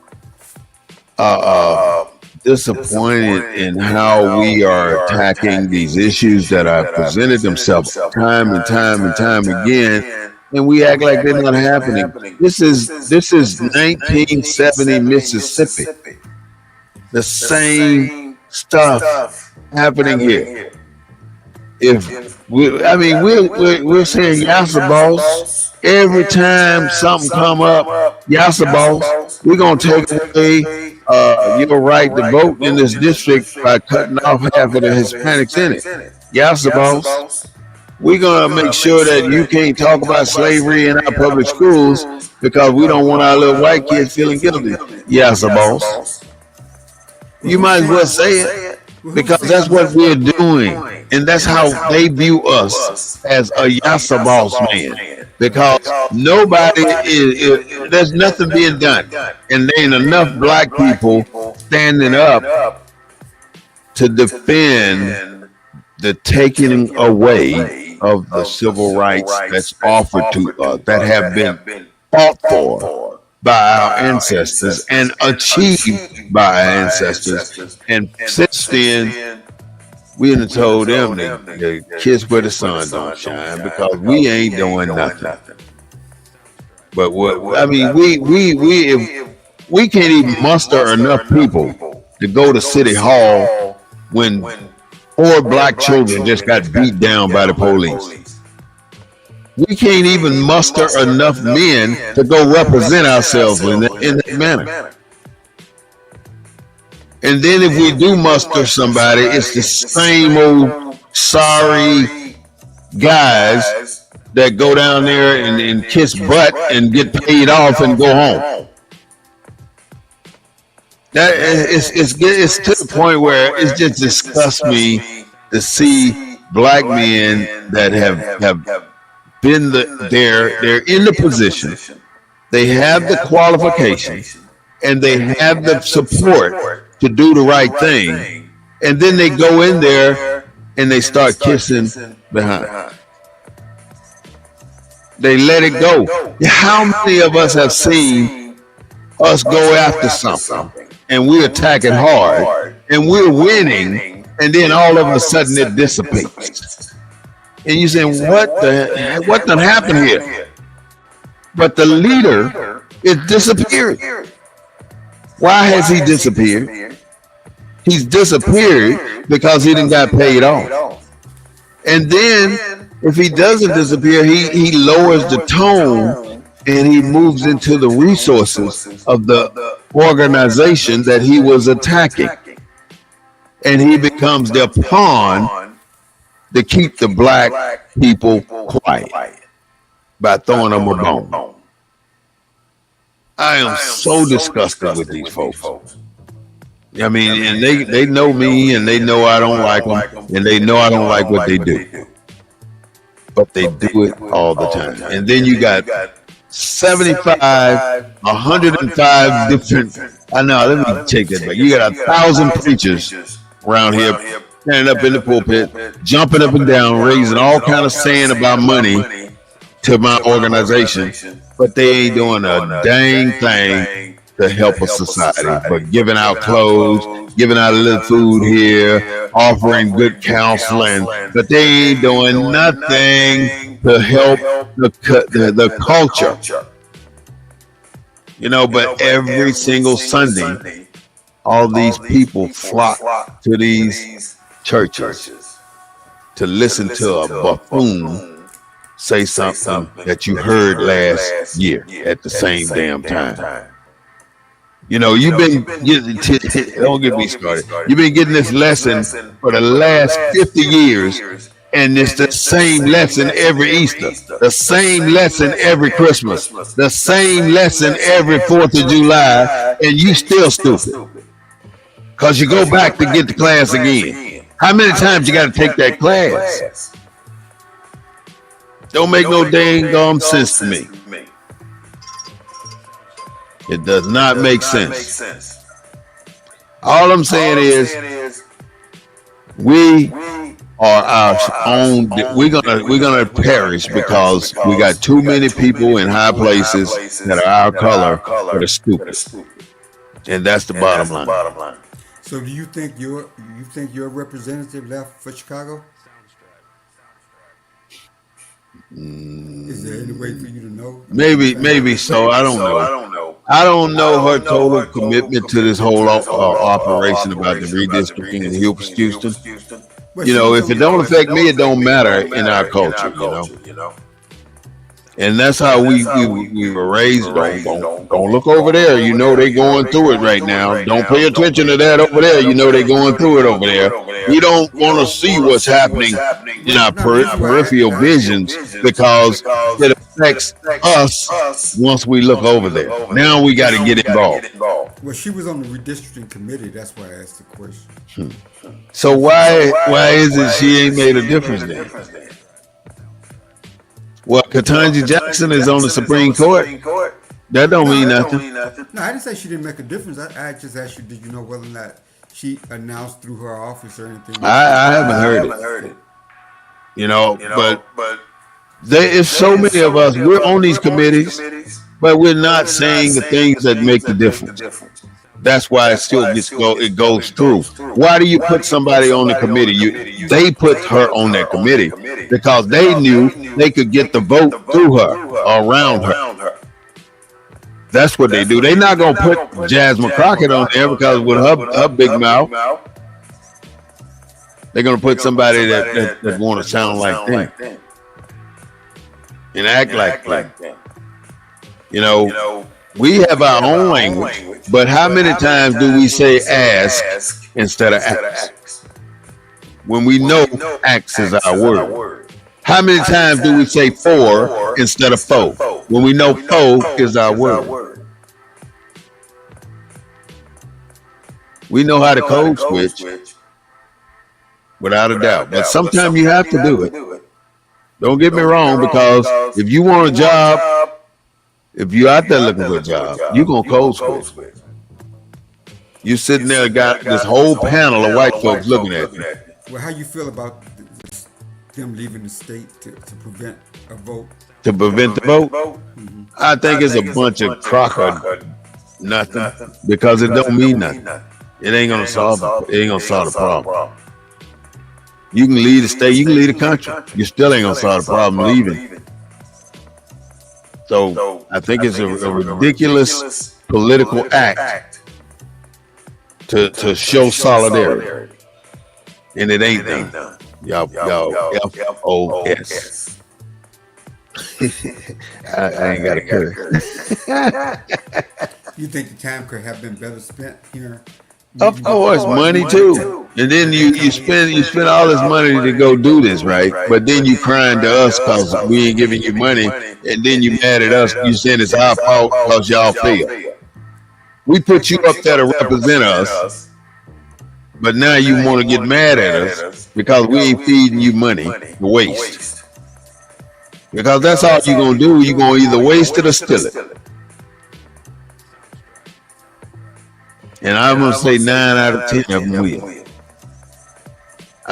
disappointed in how we are attacking these issues that have presented themselves time and time again, and we act like they're not happening. This is 1970 Mississippi. the same stuff happening here. If we're saying Yassa boss every time something come up, Yassa boss, we're gonna take away your right to vote in this district by cutting off half of the Hispanics in it. Yassa boss, we're gonna make sure that you can't talk about slavery in our public schools because we don't want our little white kids feeling guilty. Yassa boss, you might as well say it because that's what we're doing, and that's how they view us as a Yassa boss man. Because there's nothing being done, and there ain't enough black people standing up to defend the taking away of the civil rights that's offered to us, that have been fought for by our ancestors and achieved by our ancestors. And since then, we done told them to kiss where the sun don't shine because we ain't doing nothing. But we can't even muster enough people to go to City Hall when 4 black children just got beat down by the police. We can't even muster enough men to go represent ourselves in that manner. And then if we do muster somebody, it's the same old sorry guys that go down there and kiss butt and get paid off and go home. That it's to the point where it just disgusts me to see black men that have been they're in the position, they have the qualifications, and they have the support to do the right thing, and then they go in there and they start kissing behind. They let it go. How many of us have seen us go after something and we attack it hard and we're winning, and then all of a sudden it dissipates? And you say, what done happened here? But the leader is disappeared. Why has he disappeared? He's disappeared because he didn't got paid off. And then if he doesn't disappear, he lowers the tone and he moves into the resources of the organization that he was attacking. And he becomes their pawn to keep the black people quiet by throwing them a bone. I am so disgusted with these folks. I mean, and they know me, and they know I don't like them, and they know I don't like what they do. But they do it all the time. And then you got 75, 105 different, I know, let me take that back. You got 1,000 preachers around here standing up in the pulpit, jumping up and down, raising all kind of saying about money to my organization, but they ain't doing a dang thing to help a society, but giving out clothes, giving out a little food here, offering good counseling, but they ain't doing nothing to help the culture. You know, but every single Sunday, all these people flock to these churches to listen to a buffoon say something that you heard last year at the same damn time. You know, you've been don't get me started. You've been getting this lesson for the last 50 years, and it's the same lesson every Easter, the same lesson every Christmas, the same lesson every 4th of July, and you still stupid. Because you go back to get the class again. How many times you got to take that class? Don't make no dang gum sense to me. It does not make sense. All I'm saying is we are our own. We're gonna perish because we got too many people in high places that are our color that are stupid, and that's the bottom line. So, do you think your representative left for Chicago? Is there any way for you to know? Maybe so. I don't know. I don't know her total commitment to this whole operation about the redistricting in Houston. Well, You she know, was if on it the don't affect me, it don't matter in our culture. You know, and that's how we were raised. Don't look over there. You know they going through it right now. Don't pay attention to that over there. You know they going through it over there. We don't want to see what's happening in our no. The reason why peripheral I visions because it affects us once we look over there. Now we got to get involved. well, she was on the redistricting committee. That's why I asked the question. So why is it she ain't made a difference then? Well, Ketanji Jackson is on the Supreme Court. That don't mean nothing. No, I didn't say she didn't make a difference. I just asked you, did you know whether or not she announced through her office or anything? I haven't heard it. You know, but there is so many of us. We're on these committees, but we're not saying the things that make the difference. That's why it still it goes through. Why do you put somebody on the committee? They put her on that committee because they knew they could get the vote through her or around her. That's what they do. They're not gonna put Jasmine Crockett on there because with her big mouth, they're gonna put somebody that want to sound like them and act like them. You know. We have our own language, but how many times do we say ask instead of ax? When we know ax is our word. How many times do we say for instead of fo? When we know fo is our word. We know how to code switch without a doubt, but sometimes you have to do it. Don't get me wrong, because if you want a job, if you're out there looking for a job, you're going to code switch. You sitting there, got this whole panel of white folks looking at you. Well, how you feel about them leaving the state to prevent a vote? To prevent the vote? Mm-hmm. I think it's a bunch of crock or nothing, because it don't mean nothing. It ain't going to solve the problem. You can leave the state, you can leave the country. You still ain't going to solve the problem leaving. So I think it's a ridiculous political act to show solidarity, and it ain't done. Y'all, FOS. I ain't got a curse. You think the time could have been better spent here? Of course, money too. And then you spend all this money to go do this, right? But then you crying to us because we ain't giving you money, and then you mad at us. You saying it's our fault because y'all failed. We put you up there to represent us, but now you want to get mad at us because we ain't feeding you money to waste. Because that's all you're gonna do. You're gonna either waste it or steal it. And I'm gonna say 9 out of 10 of them will.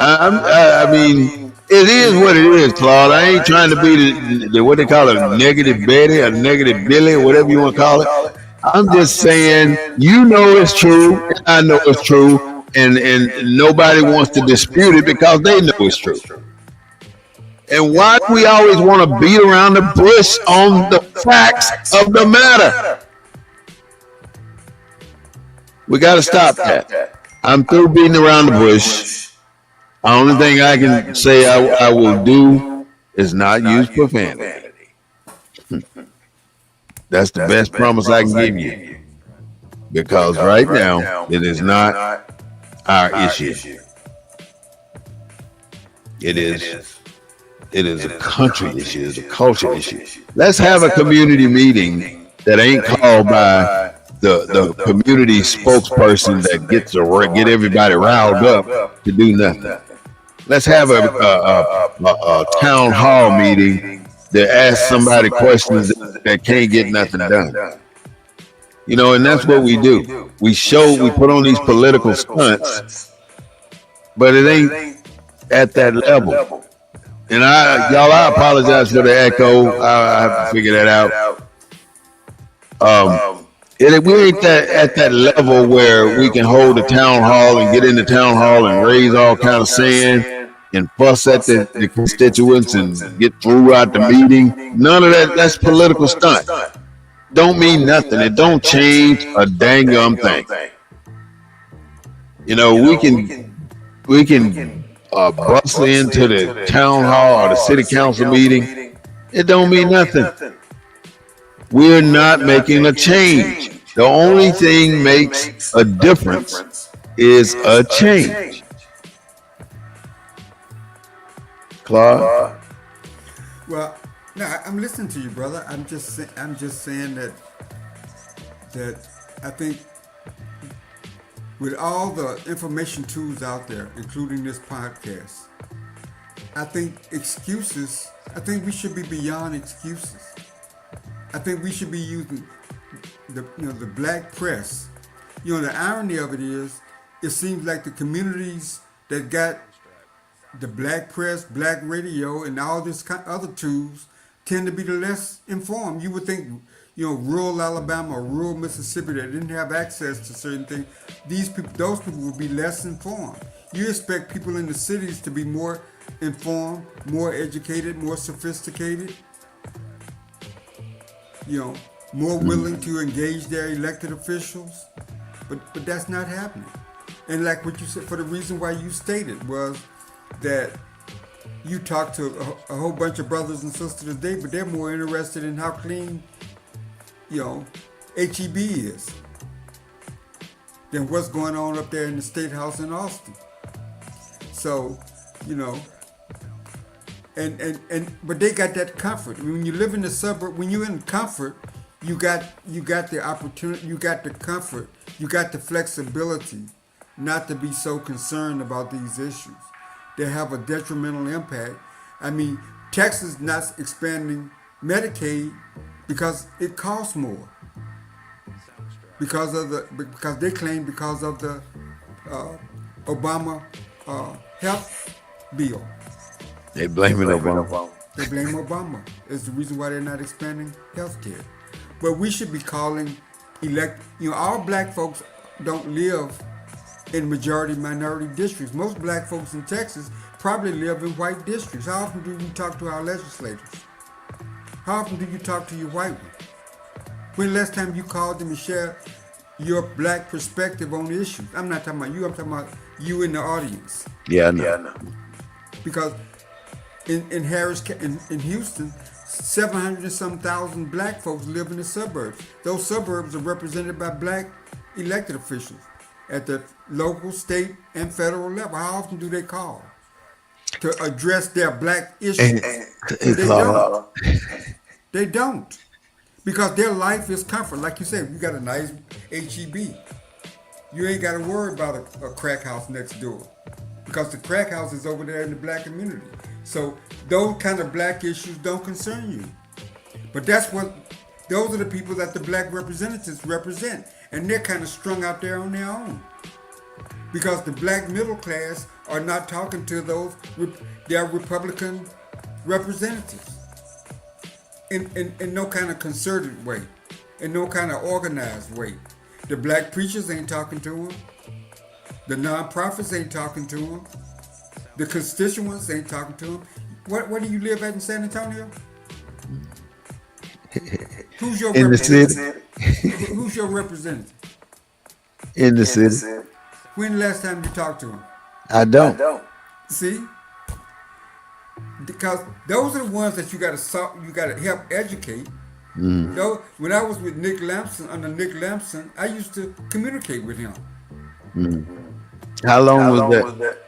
I mean, it is what it is, Claude. I ain't trying to be the what they call a negative Betty, a negative Billy, or whatever you want to call it. I'm just saying, you know it's true, and I know it's true, and nobody wants to dispute it because they know it's true. And why do we always want to beat around the bush on the facts of the matter? We got to stop that. I'm through beating around the bush. The only thing I can say I will do is not use profanity. That's the best promise I can give you. Because right now, it is not our issue. It is a country issue. It's a culture issue. Let's have a community meeting that ain't called by the community spokesperson that gets to get everybody riled up to do nothing. Let's have a town hall meeting that asks somebody questions that can't get nothing done. You know, and that's what we do. We put on these political stunts, but it ain't at that level. And I apologize for the echo. I have to figure that out. We ain't at that level where we can hold a town hall and get in the town hall and raise all kind of sand and fuss at the constituents and get throughout the meeting. None of that. That's political stunt. don't mean nothing. It don't change a dang thing. You know, we can bustle into the town hall or the city council meeting. It don't mean nothing. We're not making a change. The only thing makes a difference is a change. Claude? Well, no, I'm listening to you, brother. I'm just saying that I think with all the information tools out there, including this podcast, I think excuses. I think we should be beyond excuses. I think we should be using the black press. The irony of it is, it seems like the communities that got the black press, black radio, and all this other tools tend to be the less informed. You would think, rural Alabama or rural Mississippi that didn't have access to certain things, those people would be less informed. You expect people in the cities to be more informed, more educated, more sophisticated, more willing to engage their elected officials, but that's not happening. And like what you said, for the reason why you stated was that you talk to a whole bunch of brothers and sisters today, but they're more interested in how clean, HEB is than what's going on up there in the State House in Austin. So, but they got that comfort. When you live in the suburb, when you're in comfort, you got the opportunity, you got the comfort, you got the flexibility not to be so concerned about these issues. They have a detrimental impact. I mean, Texas not expanding Medicaid because it costs more. Because they claim because of the Obama health bill. They blame it Obama. They blame Obama. It's the reason why they're not expanding health care. But we should be calling all black folks don't live in majority minority districts. Most black folks in Texas probably live in white districts. How often do you talk to our legislators? How often do you talk to your white ones? When last time you called them and shared your black perspective on issues? I'm not talking about you, I'm talking about you in the audience. Yeah, I know. Because in Harris, in Houston, 700 and some thousand black folks live in the suburbs. Those suburbs are represented by black elected officials at the local, state, and federal level. How often do they call to address their black issues? They don't. They don't. Because their life is comfort. Like you said, you got a nice HEB. You ain't got to worry about a crack house next door. Because the crack house is over there in the black community. So those kind of black issues don't concern you. But those are the people that the black representatives represent. And they're kind of strung out there on their own. Because the black middle class are not talking to their Republican representatives. In no kind of concerted way. In no kind of organized way. The black preachers ain't talking to them. The nonprofits ain't talking to them. The constituents ain't talking to them. Where do you live at in San Antonio? Who's your in representative? The city. Who's your representative? In the city. When the last time you talked to him? I don't. See? Because those are the ones that you got to help educate. Though when I was with under Nick Lampson, I used to communicate with him. How long was that?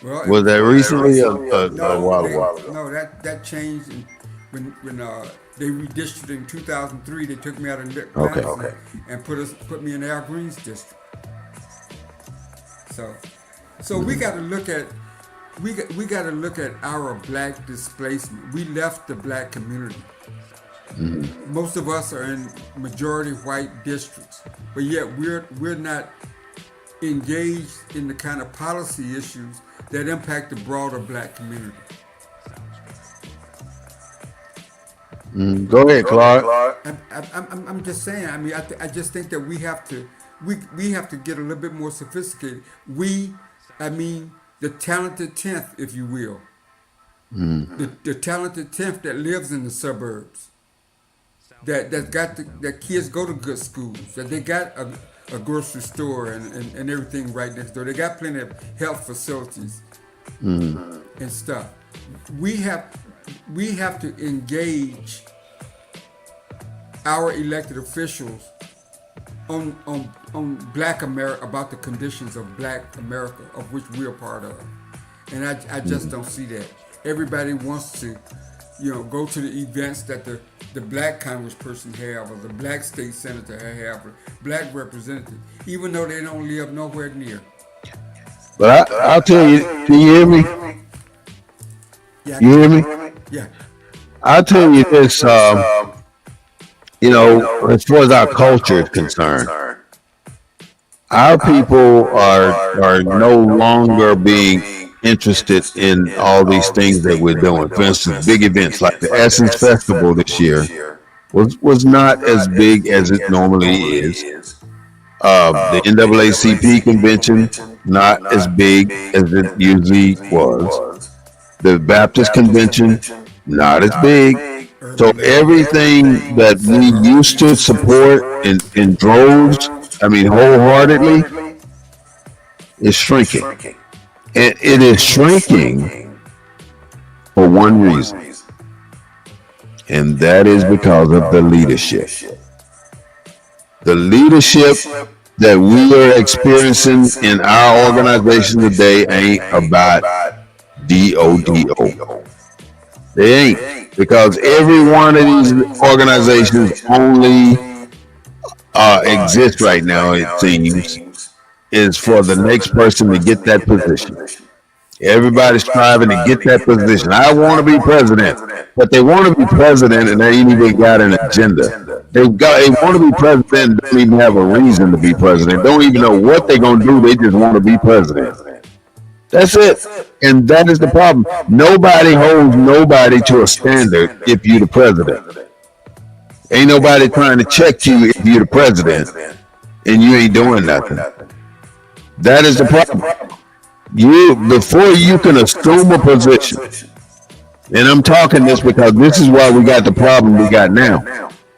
Well, Was that recently or a while ago? No, that changed when they redistricted in 2003. They took me out of Nick Lampson and put me in Al Green's district. So we got to look at our black displacement. We left the black community. Most of us are in majority white districts, but yet we're not engaged in the kind of policy issues that impact the broader black community. Go ahead, Clark. I'm just saying. I mean, I just think that we have to get a little bit more sophisticated. The talented tenth, if you will, the talented tenth that lives in the suburbs. that kids go to good schools, that they got a grocery store and everything right next door. They got plenty of health facilities and stuff. We have we have to engage our elected officials on Black America, about the conditions of Black America, of which we're part of. And I just don't see that. Everybody wants to, go to the events that the Black congressperson have, or the Black state senator have, or Black representative, even though they don't live nowhere near. But I'll tell you, can you hear me? Yeah, You hear me? yeah. I'll tell you this, as far as our culture is concerned, our people are no longer being interested in all these things that we're doing. For instance, big events like the Essence Festival this year was not as big as it normally is. The NAACP convention, not as big as it usually was. The Baptist convention, not as big. So everything that we used to support in droves, wholeheartedly, is shrinking. And it is shrinking for one reason, and that is because of the leadership. The leadership that we are experiencing in our organization today ain't about DODO. They ain't, because every one of these organizations only exist right now, it seems, is for the next person to get that position. Everybody's striving to get that position. I want to be president, but they want to be president and they ain't even got an agenda. They want to be president, don't even have a reason to be president. Don't even know what they're gonna do. They just want to be president. That's it. And that is the problem. Nobody holds nobody to a standard if you're the president. Ain't nobody trying to check you if you're the president and you ain't doing nothing. That is the problem. Before you can assume a position, and I'm talking this because this is why we got the problem we got now.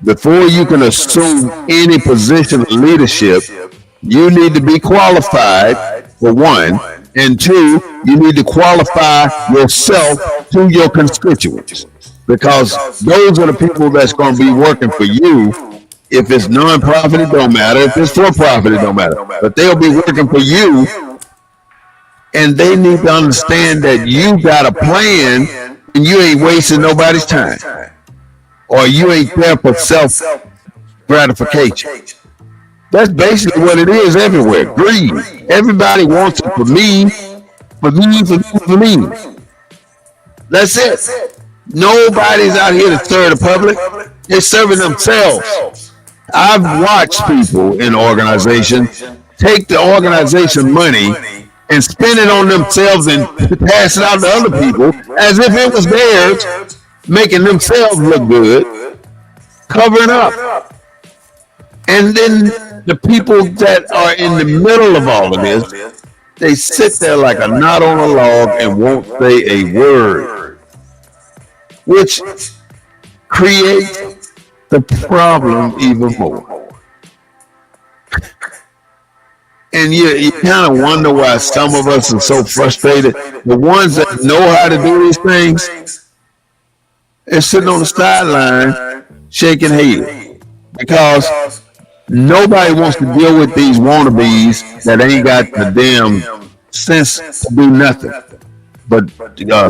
Before you can assume any position of leadership, you need to be qualified, for one, and two, you need to qualify yourself to your constituents, because those are the people that's going to be working for you. If it's non-profit, it don't matter. If it's for-profit, it don't matter. But they'll be working for you, and they need to understand that you got a plan and you ain't wasting nobody's time, or you ain't there for self-gratification. That's basically what it is everywhere. Greed. Everybody wants it for me, for me, for me. That's it. Nobody's out here to serve the public. They're serving themselves. I've watched people in organizations take the organization money and spend it on themselves and pass it out to other people as if it was theirs, making themselves look good, covering up. And then the people that are in the middle of all of this, they sit there like a knot on a log and won't say a word, which creates the problem even more. And you kind of wonder why some of us are so frustrated. The ones that know how to do these things, they're sitting on the sideline shaking head, because nobody wants to deal with these wannabes that ain't got the damn sense to do nothing but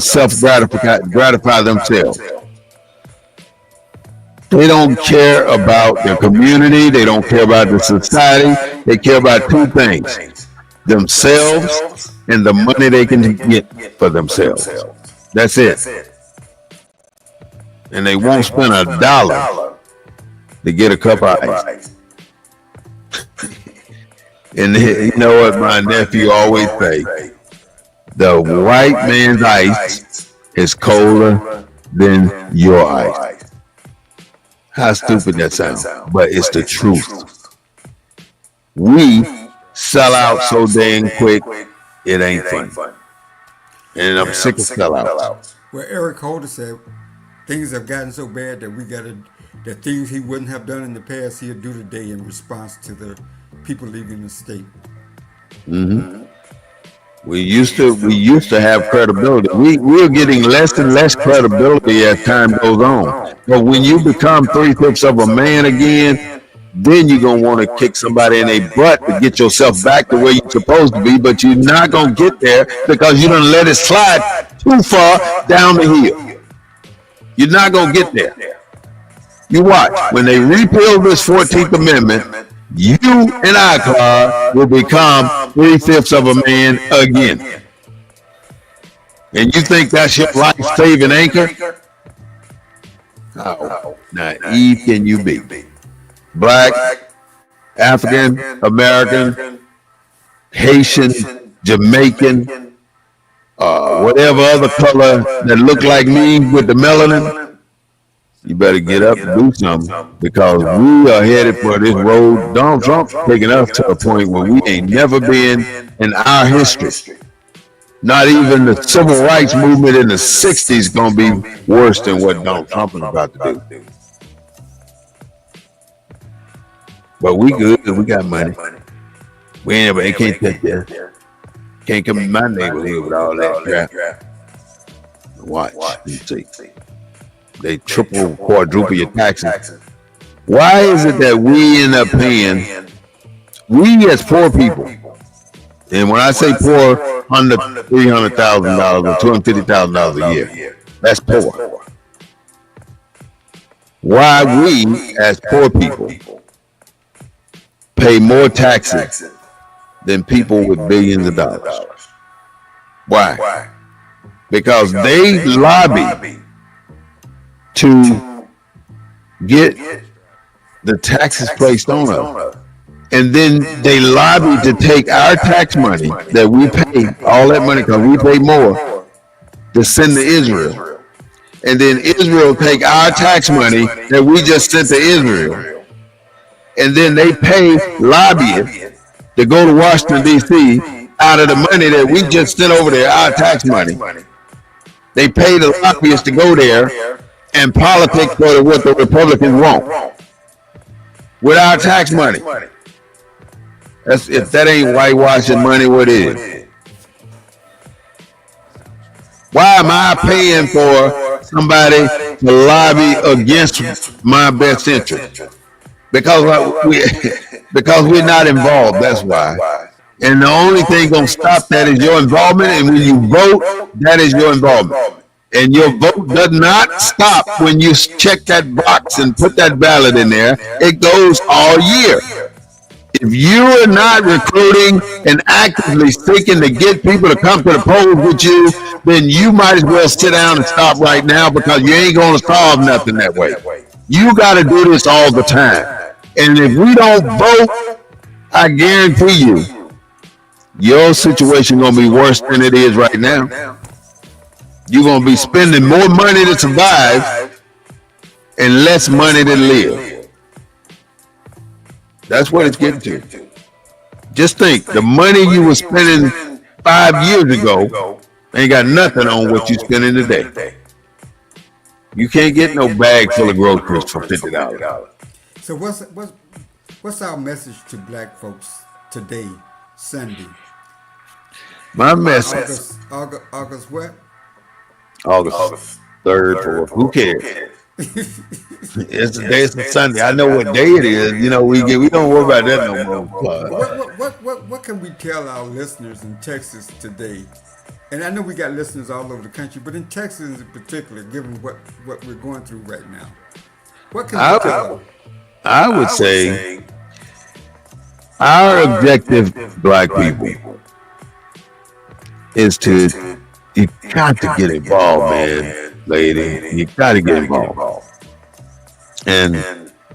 self-gratify themselves. They don't care about their community. They don't care about the society. They care about two things: themselves and the money they can get for themselves. That's it. And they won't spend $1 to get a cup of ice. And you know what my nephew always say? The white man's ice is colder than your ice. How stupid that sounds, but it's the truth. We sell out so dang quick, it ain't fun. And I'm sick of sellouts. Well, Eric Holder said things have gotten so bad that we got to that things he wouldn't have done in the past, he'll do today in response to the people leaving the state. Mm-hmm. We used to have credibility. We're getting less and less credibility as time goes on. But when you become 3/5 of a man again, then you're gonna want to kick somebody in their butt to get yourself back to where you're supposed to be. But you're not gonna get there because you don't let it slide too far down the hill. You're not gonna get there. You watch when they repeal this 14th Amendment. You and I, Clyde, will become 3/5 of a man again. And you think that's your life-saving anchor? How naive can you be? Black, African, American, Haitian, Jamaican, whatever other color that look like me with the melanin, you better get up and do something because we are headed for this road. Donald Trump's taking us to a point where we ain't never been in our history. Not even the civil rights movement in the 60s gonna be worse than what Donald Trump is about to do. But we good because we got money. We ain't ever, they can't take that. Can't come in my neighborhood with all that crap. Watch and see. They triple, quadruple your taxes. Why is it that we end up paying, we as poor people, and when I say poor, under $300,000 or $250,000 a year, that's poor. Why we as poor people pay more taxes than people with billions of dollars? Why? Because they lobby to get the taxes placed on us. And then they lobby to take our tax money that we pay, all that money, because we pay more, to send to Israel. And then Israel take our tax money that we just sent to Israel. And then they pay lobbyists to go to Washington, D.C. out of the money that we just sent over there, our tax money. They pay the lobbyists to go there and politic for what the Republicans want with our tax money. That's, if that ain't whitewashing money, what is? Why am I paying for somebody to lobby against my best interest? Because we're not involved. That's why. And the only thing gonna stop that is your involvement. And when you vote, that is your involvement. And your vote does not stop when you check that box and put that ballot in there. It goes all year. If you are not recruiting and actively seeking to get people to come to the polls with you, then you might as well sit down and stop right now because you ain't going to solve nothing that way. You got to do this all the time. And if we don't vote, I guarantee you, your situation going to be worse than it is right now. You're going to be spending more money to survive and less money to live. That's what it's getting to. Just think, the money you were spending 5 years ago ain't got nothing on what you're spending today. You can't get no bag full of groceries for $50. So what's our message to black folks today, Sunday? My message. August what? August 3rd, 4th. Who cares? It's a day. It's a Sunday. I know what day it is. You know, we don't worry about that no more. What can we tell our listeners in Texas today? And I know we got listeners all over the country, but in Texas in particular, given what we're going through right now, what can we tell them? I would say our objective, black people, is to, you got to get involved, man, lady. You got to get involved. And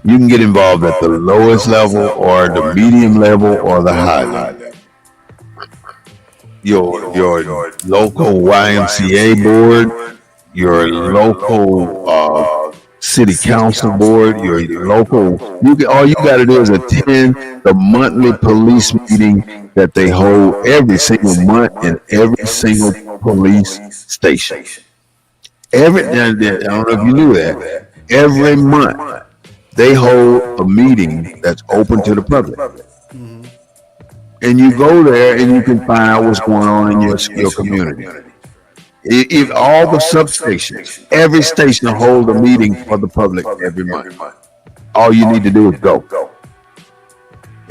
you can get involved at the lowest level or the medium level or the high level. Your local YMCA board, your local city council board, your local, all you got to do is attend the monthly police meeting that they hold every single month in every single police station. I don't know if you knew that. Every month they hold a meeting that's open to the public. And you go there and you can find out what's going on in your community. If all the substations, every station hold a meeting for the public every month. All you need to do is go.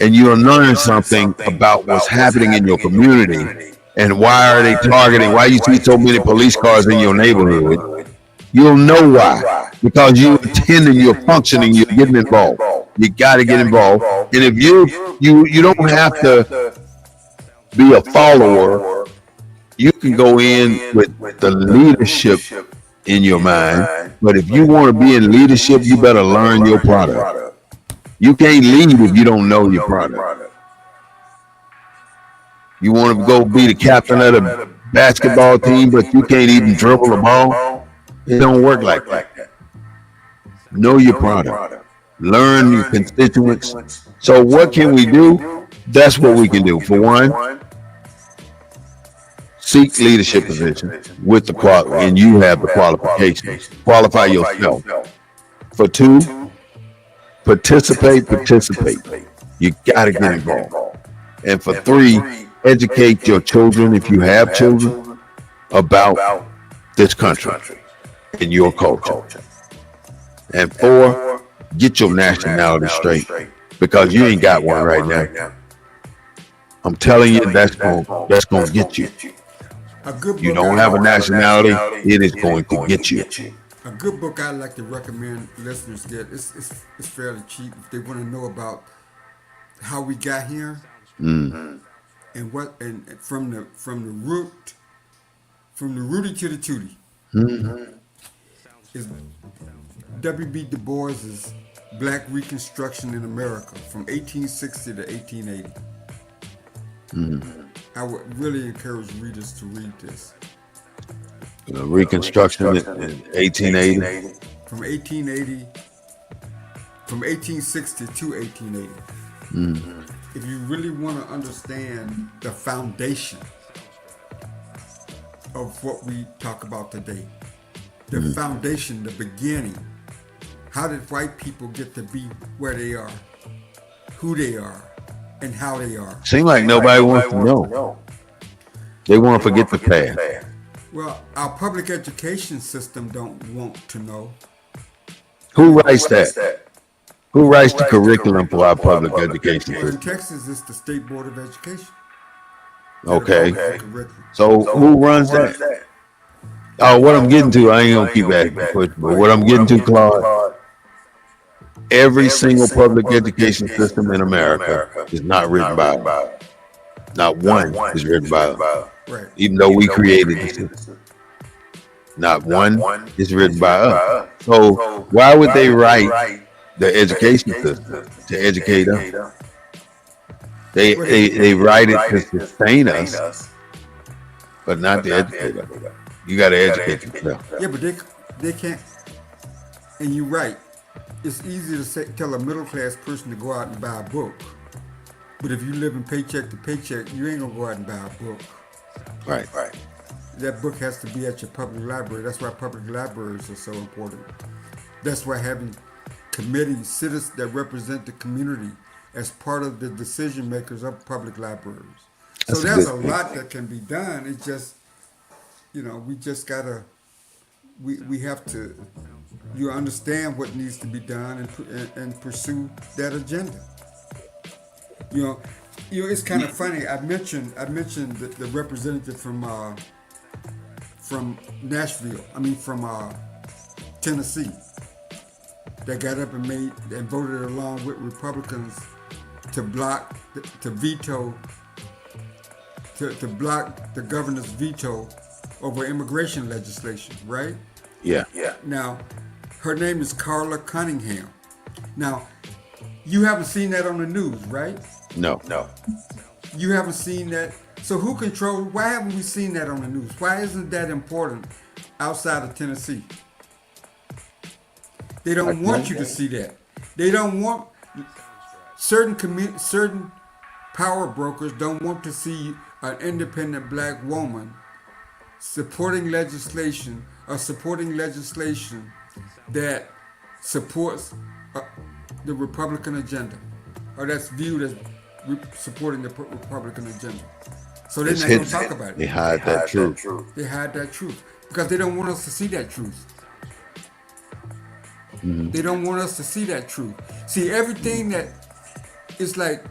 And you'll learn something about what's happening in your community and why are they targeting, why you see so many police cars in your neighborhood. You'll know why. Because you're attending, you're functioning, you're getting involved. You got to get involved. And if you don't have to be a follower, you can go in with the leadership in your mind. But if you want to be in leadership, you better learn your product. You can't lead if you don't know your product. You want to go be the captain of the basketball team, but you can't even dribble a ball. It don't work like that. Know your product. Learn your constituents. So what can we do? That's what we can do. For one, seek leadership positions with the quality, and you have the qualifications. Qualify yourself. For two, participate. You got to get involved. And for three, educate your children, if you have children, about this country and your culture. And four, get your nationality straight, because you ain't got one right now. I'm telling you, that's gonna get you. You don't have a nationality, it is going to get you. A good book I'd like to recommend listeners get. It's fairly cheap if they want to know about how we got here, and what, and from the rooty to the tooty. Is W.B. Du Bois's Black Reconstruction in America from 1860 to 1880. I would really encourage readers to read this. Reconstruction in 1880. From 1860 to 1880. If you really want to understand the foundation of what we talk about today, the foundation, the beginning, how did white people get to be where they are, who they are, and how they are? Seems like nobody wants to know. They want to forget the past. Well, our public education system don't want to know. Who writes that? Who writes the curriculum for our public education Well, in system? Texas, it's the State Board of Education. Okay. So who runs that? Oh, what I'm getting to, I ain't gonna keep asking the question, but what I'm getting to, Claude, every single public education system in America is not written by us. Not one is written by us. Right. Even though we created the system. Not one is written by us. So why would they write the education system to educate us? They write it to sustain us, but not to educate us. You got to educate yourself. Yeah, but they can't. And you're right. It's easy to tell a middle class person to go out and buy a book, but if you live in paycheck to paycheck, you ain't gonna go out and buy a book. Right. That book has to be at your public library. That's why public libraries are so important. That's why having committees, citizens that represent the community as part of the decision makers of public libraries. So there's a lot that can be done. It's just, we just gotta, we have to, understand what needs to be done and pursue that agenda. It's kind of funny. I mentioned the representative from Nashville. From Tennessee, that got up and voted along with Republicans to block the governor's veto over immigration legislation. Right? Yeah. Now, her name is Carla Cunningham. Now, you haven't seen that on the news, right? No. You haven't seen that. So why haven't we seen that on the news? Why isn't that important outside of Tennessee? They don't want you to see that. They don't want, certain power brokers don't want to see an independent black woman supporting legislation that supports the Republican agenda, or that's viewed as supporting the Republican agenda. So they're It's not going hidden. to talk about it. They hide that truth. They hide that truth because they don't want us to see that truth. They don't want us to see that truth. See, everything that is like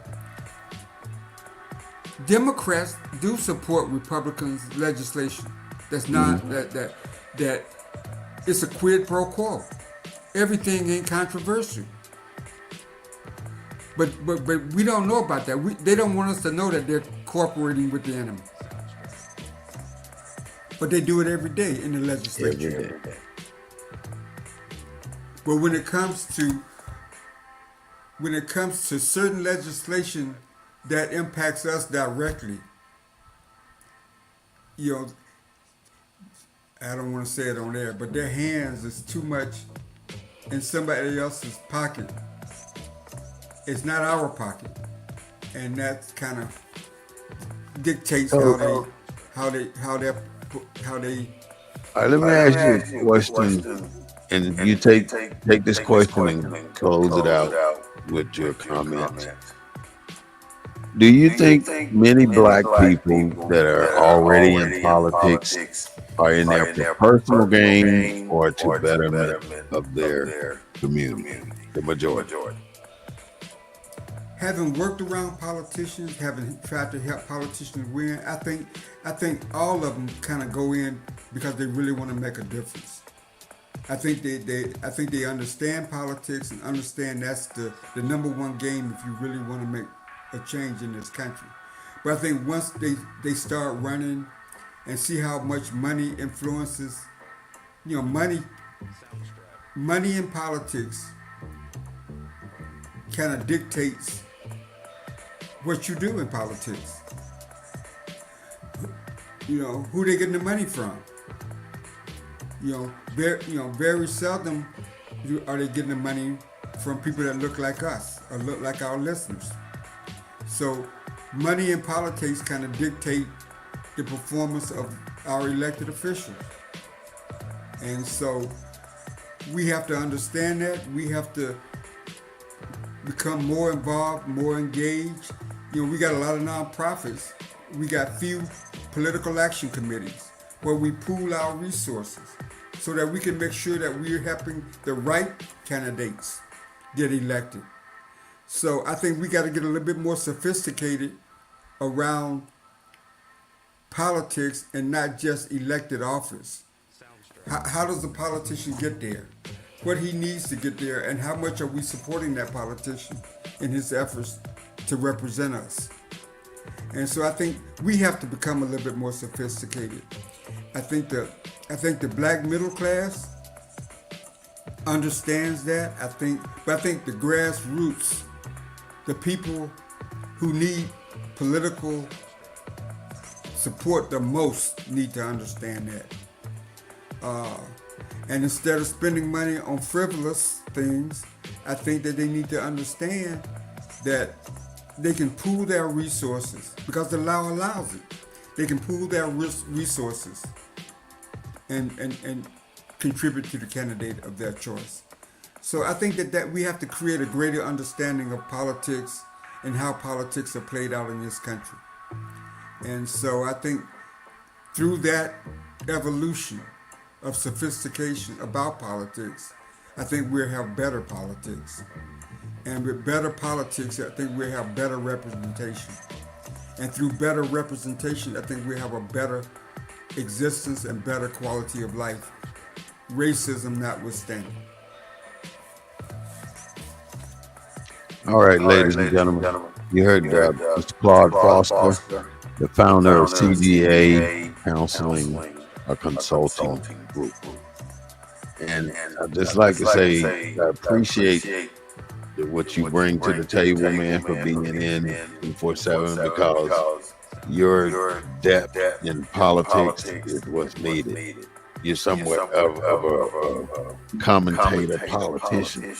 Democrats do support Republicans' legislation. That's not that it's a quid pro quo. Everything ain't controversial. But we don't know about that. They don't want us to know that they're cooperating with the enemy. But they do it every day in the legislature. Every day. But when it comes to certain legislation that impacts us directly, you know, I don't want to say it on air, but their hands is too much in somebody else's pocket. It's not our pocket, and that kind of dictates how they. All right, let me ask you a question, and you take this question and close it out with your comments. Do you think many black people that are already in politics are in there for personal gain or to betterment of their community? The majority. Having worked around politicians, having tried to help politicians win, I think all of them kind of go in because they really want to make a difference. I think they understand politics and understand that's the number one game if you really want to make a change in this country. But I think once they start running and see how much money influences, money in politics kind of dictates what you do in politics. Who they getting the money from. Very seldom are they getting the money from people that look like us or look like our listeners. So money in politics kind of dictate the performance of our elected officials. And so we have to understand that. We have to become more involved, more engaged. We got a lot of nonprofits. We got few political action committees where we pool our resources so that we can make sure that we're helping the right candidates get elected. So I think we got to get a little bit more sophisticated around politics and not just elected office. How does the politician get there? What he needs to get there, and how much are we supporting that politician in his efforts to represent us? And so I think we have to become a little bit more sophisticated. I think the black middle class understands that. But I think the grassroots, the people who need political support the most, need to understand that. And instead of spending money on frivolous things, I think that they need to understand that they can pool their resources because the law allows it. They can pool their resources and contribute to the candidate of their choice. So I think that we have to create a greater understanding of politics and how politics are played out in this country. And so I think through that evolution of sophistication about politics, I think we'll have better politics. And with better politics, I think we'll have better representation. And through better representation, I think we'll have a better existence and better quality of life, racism notwithstanding. All right, ladies and gentlemen, you heard Mr. Claude Foster, the founder of CDA Counseling, a consulting group. And I'd just like to say I appreciate what you bring to the table, man, for being in 24/7, because your depth in politics is what's needed. You're somewhat of a commentator politician.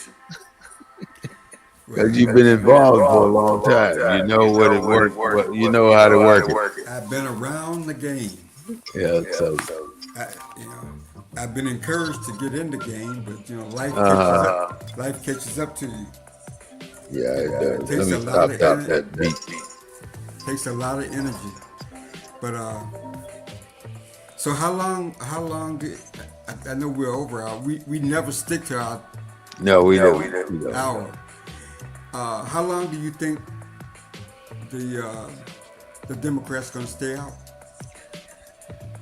Because you've been involved for a long time. You know what it works. You know how to work it. I've been around the game. Yeah, so I've been encouraged to get in the game, but life catches up to you. Yeah, it does. Takes Let me a lot stop of that beat. takes a lot of energy. But so how long? I know we're over our. We never stick to our No, we don't. We don't. hour. How long do you think the uh, the Democrats gonna stay out?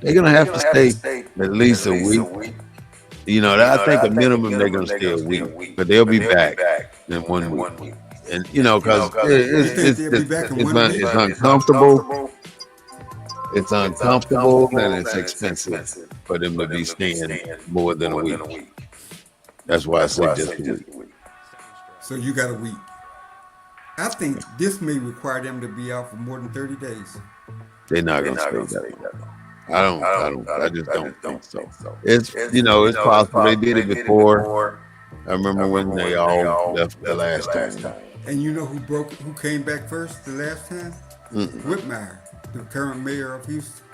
They're gonna have to stay at least a week. You know, I think a minimum they're gonna stay a week, but they'll be back in 1 week. And you know, because You think they'll be back in 1 week? it's uncomfortable. It's uncomfortable and it's expensive for them to be staying more than a week. That's why I say just a week. So you got a week. I think this may require them to be out for more than 30 days. They're not gonna stay that long. I just don't think so. It's it's possible they did it before. I remember when they all left the last time. And you know who came back first the last time? Whitmire, the current mayor of Houston.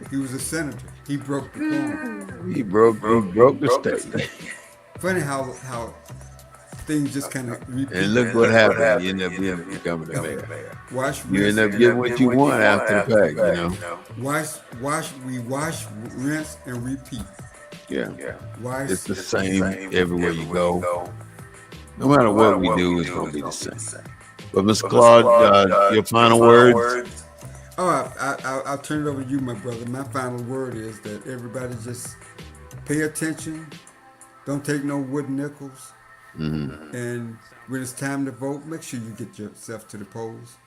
He was a senator. He broke the quorum. He broke the state. Funny how things just kind of repeat. And look what happened. You end up becoming the mayor. You end up getting what you want after the fact, you know. We wash, rinse, and repeat. Yeah. Wash. It's the same everywhere you go. No matter what we do, it's going to be the same. But Mr. Claude, your final words? Oh, I'll turn it over to you, my brother. My final word is that everybody just pay attention. Don't take no wooden nickels. Mm-hmm. And when it's time to vote, make sure you get yourself to the polls.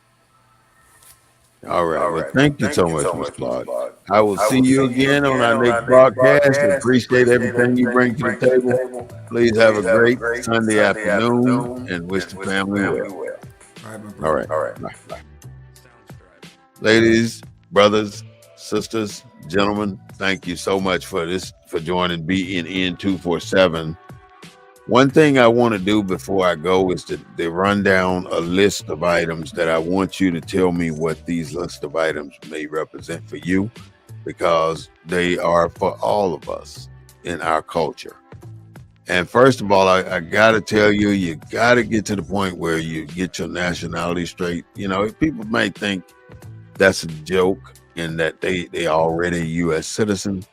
All right. Well, thank you so much, Mr. Claude. I will see you again on our next broadcast. Appreciate everything you bring to the table. Please have a great Sunday afternoon and wish the family well. All right. Bye. Ladies, brothers, sisters, gentlemen, thank you so much for joining BNN 247. One thing I want to do before I go is to run down a list of items that I want you to tell me what these list of items may represent for you, because they are for all of us in our culture. And first of all, I got to tell you, you got to get to the point where you get your nationality straight. You know, people might think that's a joke and that they already a U.S. citizen.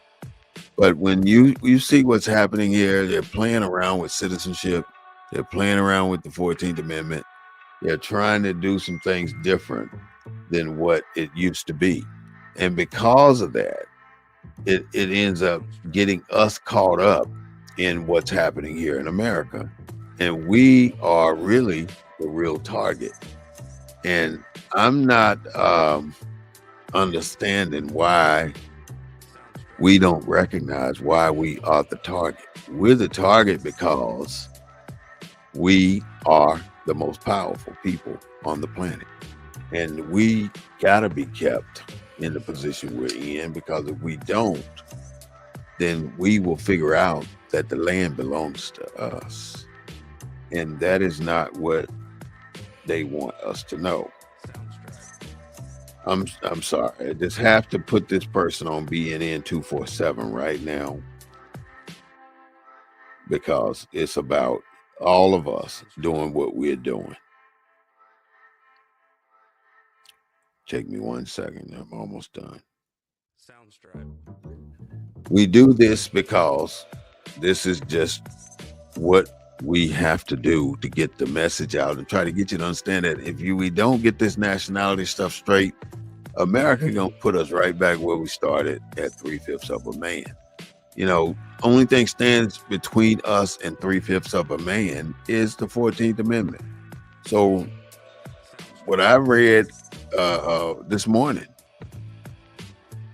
But when you see what's happening here, they're playing around with citizenship. They're playing around with the 14th Amendment. They're trying to do some things different than what it used to be. And because of that, it ends up getting us caught up in what's happening here in America. And we are really the real target. And I'm not understanding why we don't recognize why we are the target. We're the target because we are the most powerful people on the planet. And we gotta be kept in the position we're in, because if we don't, then we will figure out that the land belongs to us. And that is not what they want us to know. I'm sorry. I just have to put this person on BNN 247 right now, because it's about all of us doing what we're doing. Take me 1 second. I'm almost done. We do this because this is just what we have to do to get the message out and try to get you to understand that if we don't get this nationality stuff straight, America gonna put us right back where we started at 3/5 of a man. You know, only thing stands between us and 3/5 of a man is the 14th Amendment. So what I read this morning,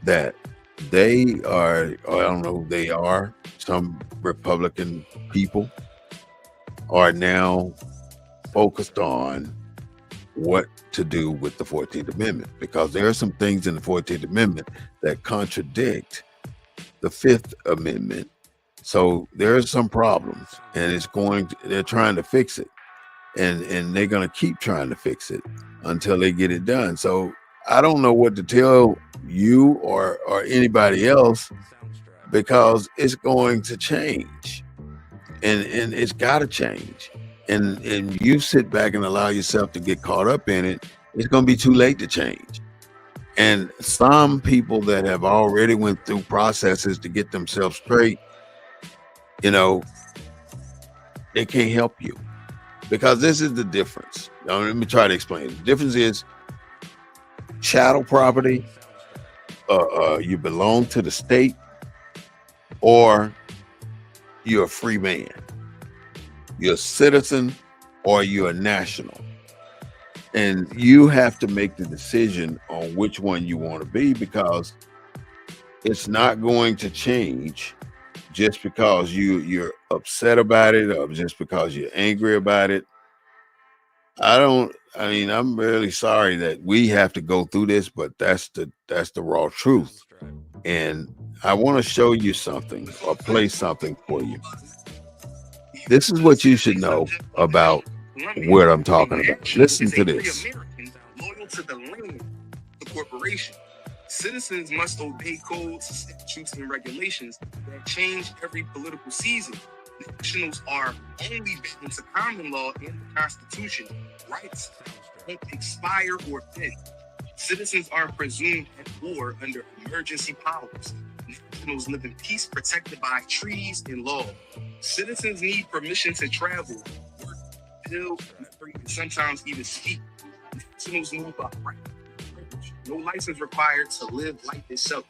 that they are, I don't know who they are, some Republican people are now focused on what to do with the 14th Amendment, because there are some things in the 14th Amendment that contradict the 5th Amendment. So there are some problems, and they're trying to fix it, and they're going to keep trying to fix it until they get it done. So I don't know what to tell you or anybody else, because it's going to change, and it's got to change. and you sit back and allow yourself to get caught up in it, it's going to be too late to change. And some people that have already went through processes to get themselves straight, you know, they can't help you, because this is the difference. Now, let me try to explain. The difference is chattel property. You belong to the state, or you're a free man. You're a citizen, or you're a national. And you have to make the decision on which one you want to be, because it's not going to change just because you're upset about it, or just because you're angry about it. I'm really sorry that we have to go through this, but that's the raw truth. And I want to show you something, or play something for you. This is what you should know about what I'm talking about. Listen to this. Loyal to the land, the corporation. Citizens must obey codes, statutes, and regulations that change every political season. Nationals are only bound to common law and the Constitution. Rights don't expire or end. Citizens are presumed at war under emergency powers. Nationals live in peace, protected by treaties and law. Citizens need permission to travel, work, build, and sometimes even speak. Nationals move by right. No license required to live life itself.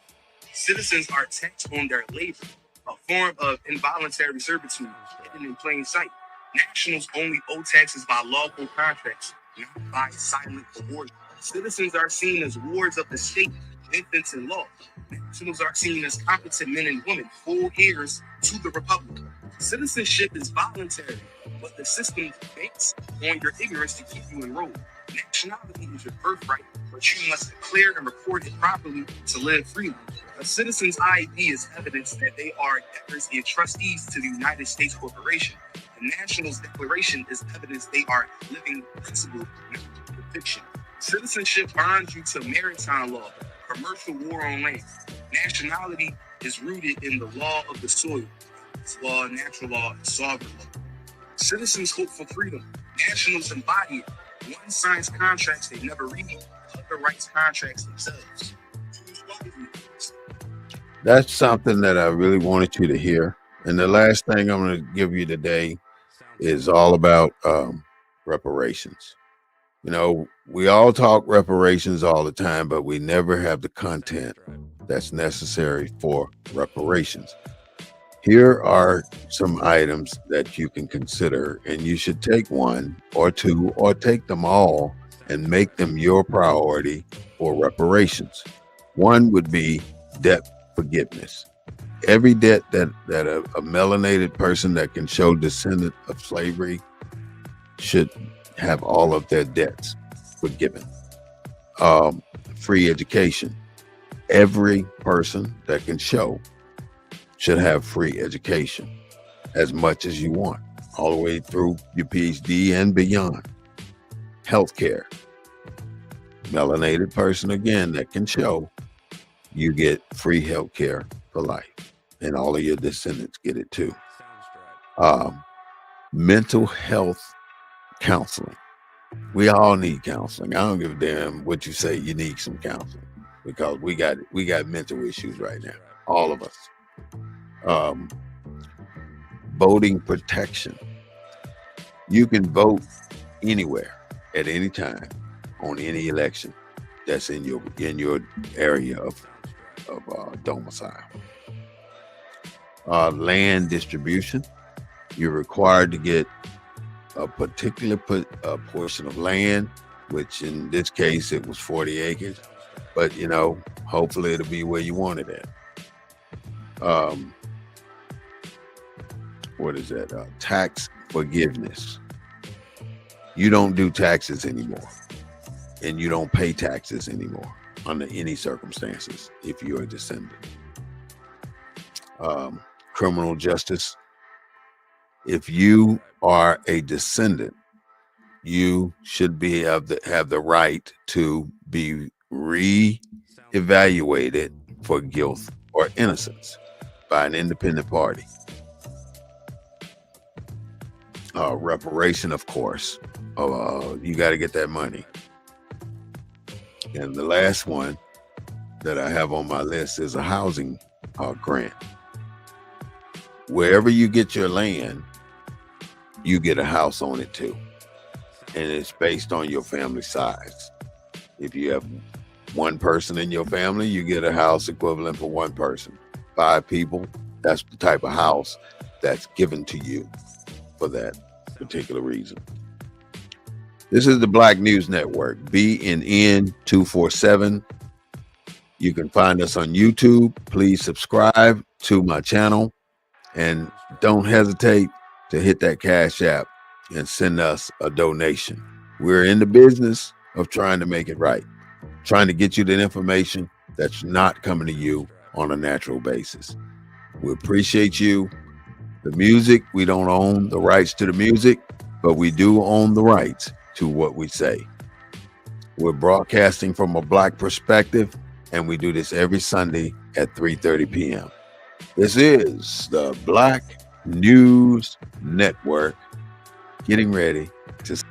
Citizens are taxed on their labor, a form of involuntary servitude hidden in plain sight. Nationals only owe taxes by lawful contracts, not by silent coercion. Citizens are seen as wards of the state, infants in law. Nationals are seen as competent men and women, full heirs to the republic. Citizenship is voluntary, but the system banks on your ignorance to keep you enrolled. Nationality is your birthright, but you must declare and report it properly to live freely. A citizen's ID is evidence that they are debtors and trustees to the United States Corporation. A national's declaration is evidence they are living principle, not fiction. Citizenship binds you to maritime law, commercial war on land. Nationality is rooted in the law of the soil, law, natural law, and sovereign law. Citizens hope for freedom. Nationals embody it. One signs contracts they never read, other writes contracts themselves. That's something that I really wanted you to hear. And the last thing I'm going to give you today is all about reparations. You know, we all talk reparations all the time, but we never have the content that's necessary for reparations. Here are some items that you can consider, and you should take one or two, or take them all and make them your priority for reparations. One would be debt forgiveness. Every debt that a melanated person that can show descendant of slavery should have all of their debts forgiven. Free education. Every person that can show should have free education, as much as you want, all the way through your PhD and beyond. Healthcare. Melanated person, again, that can show, you get free healthcare for life, and all of your descendants get it too. Mental health counseling. We all need counseling. I don't give a damn what you say. You need some counseling, because we got mental issues right now, all of us. Voting protection. You can vote anywhere at any time on any election that's in your area of domicile. Land distribution. You're required to get a particular portion of land, which in this case it was 40 acres, but you know, hopefully it'll be where you want it at. What is that? Tax forgiveness. You don't do taxes anymore, and you don't pay taxes anymore under any circumstances if you're a descendant. Criminal justice. If you are a descendant, you should have the right to be re-evaluated for guilt or innocence by an independent party. reparation, of course. You got to get that money. And the last one that I have on my list is a housing grant. Wherever you get your land, you get a house on it too. And it's based on your family size. If you have one person in your family, you get a house equivalent for one person. 5 people, that's the type of house that's given to you for that particular reason. This is the Black News Network, BNN 247. You can find us on YouTube. Please subscribe to my channel and don't hesitate to hit that Cash App and send us a donation. We're in the business of trying to make it right, trying to get you the information that's not coming to you on a natural basis. We appreciate you. The music, we don't own the rights to the music, but we do own the rights to what we say. We're broadcasting from a Black perspective, and we do this every Sunday at 3:30 p.m. This is the Black News Network, getting ready to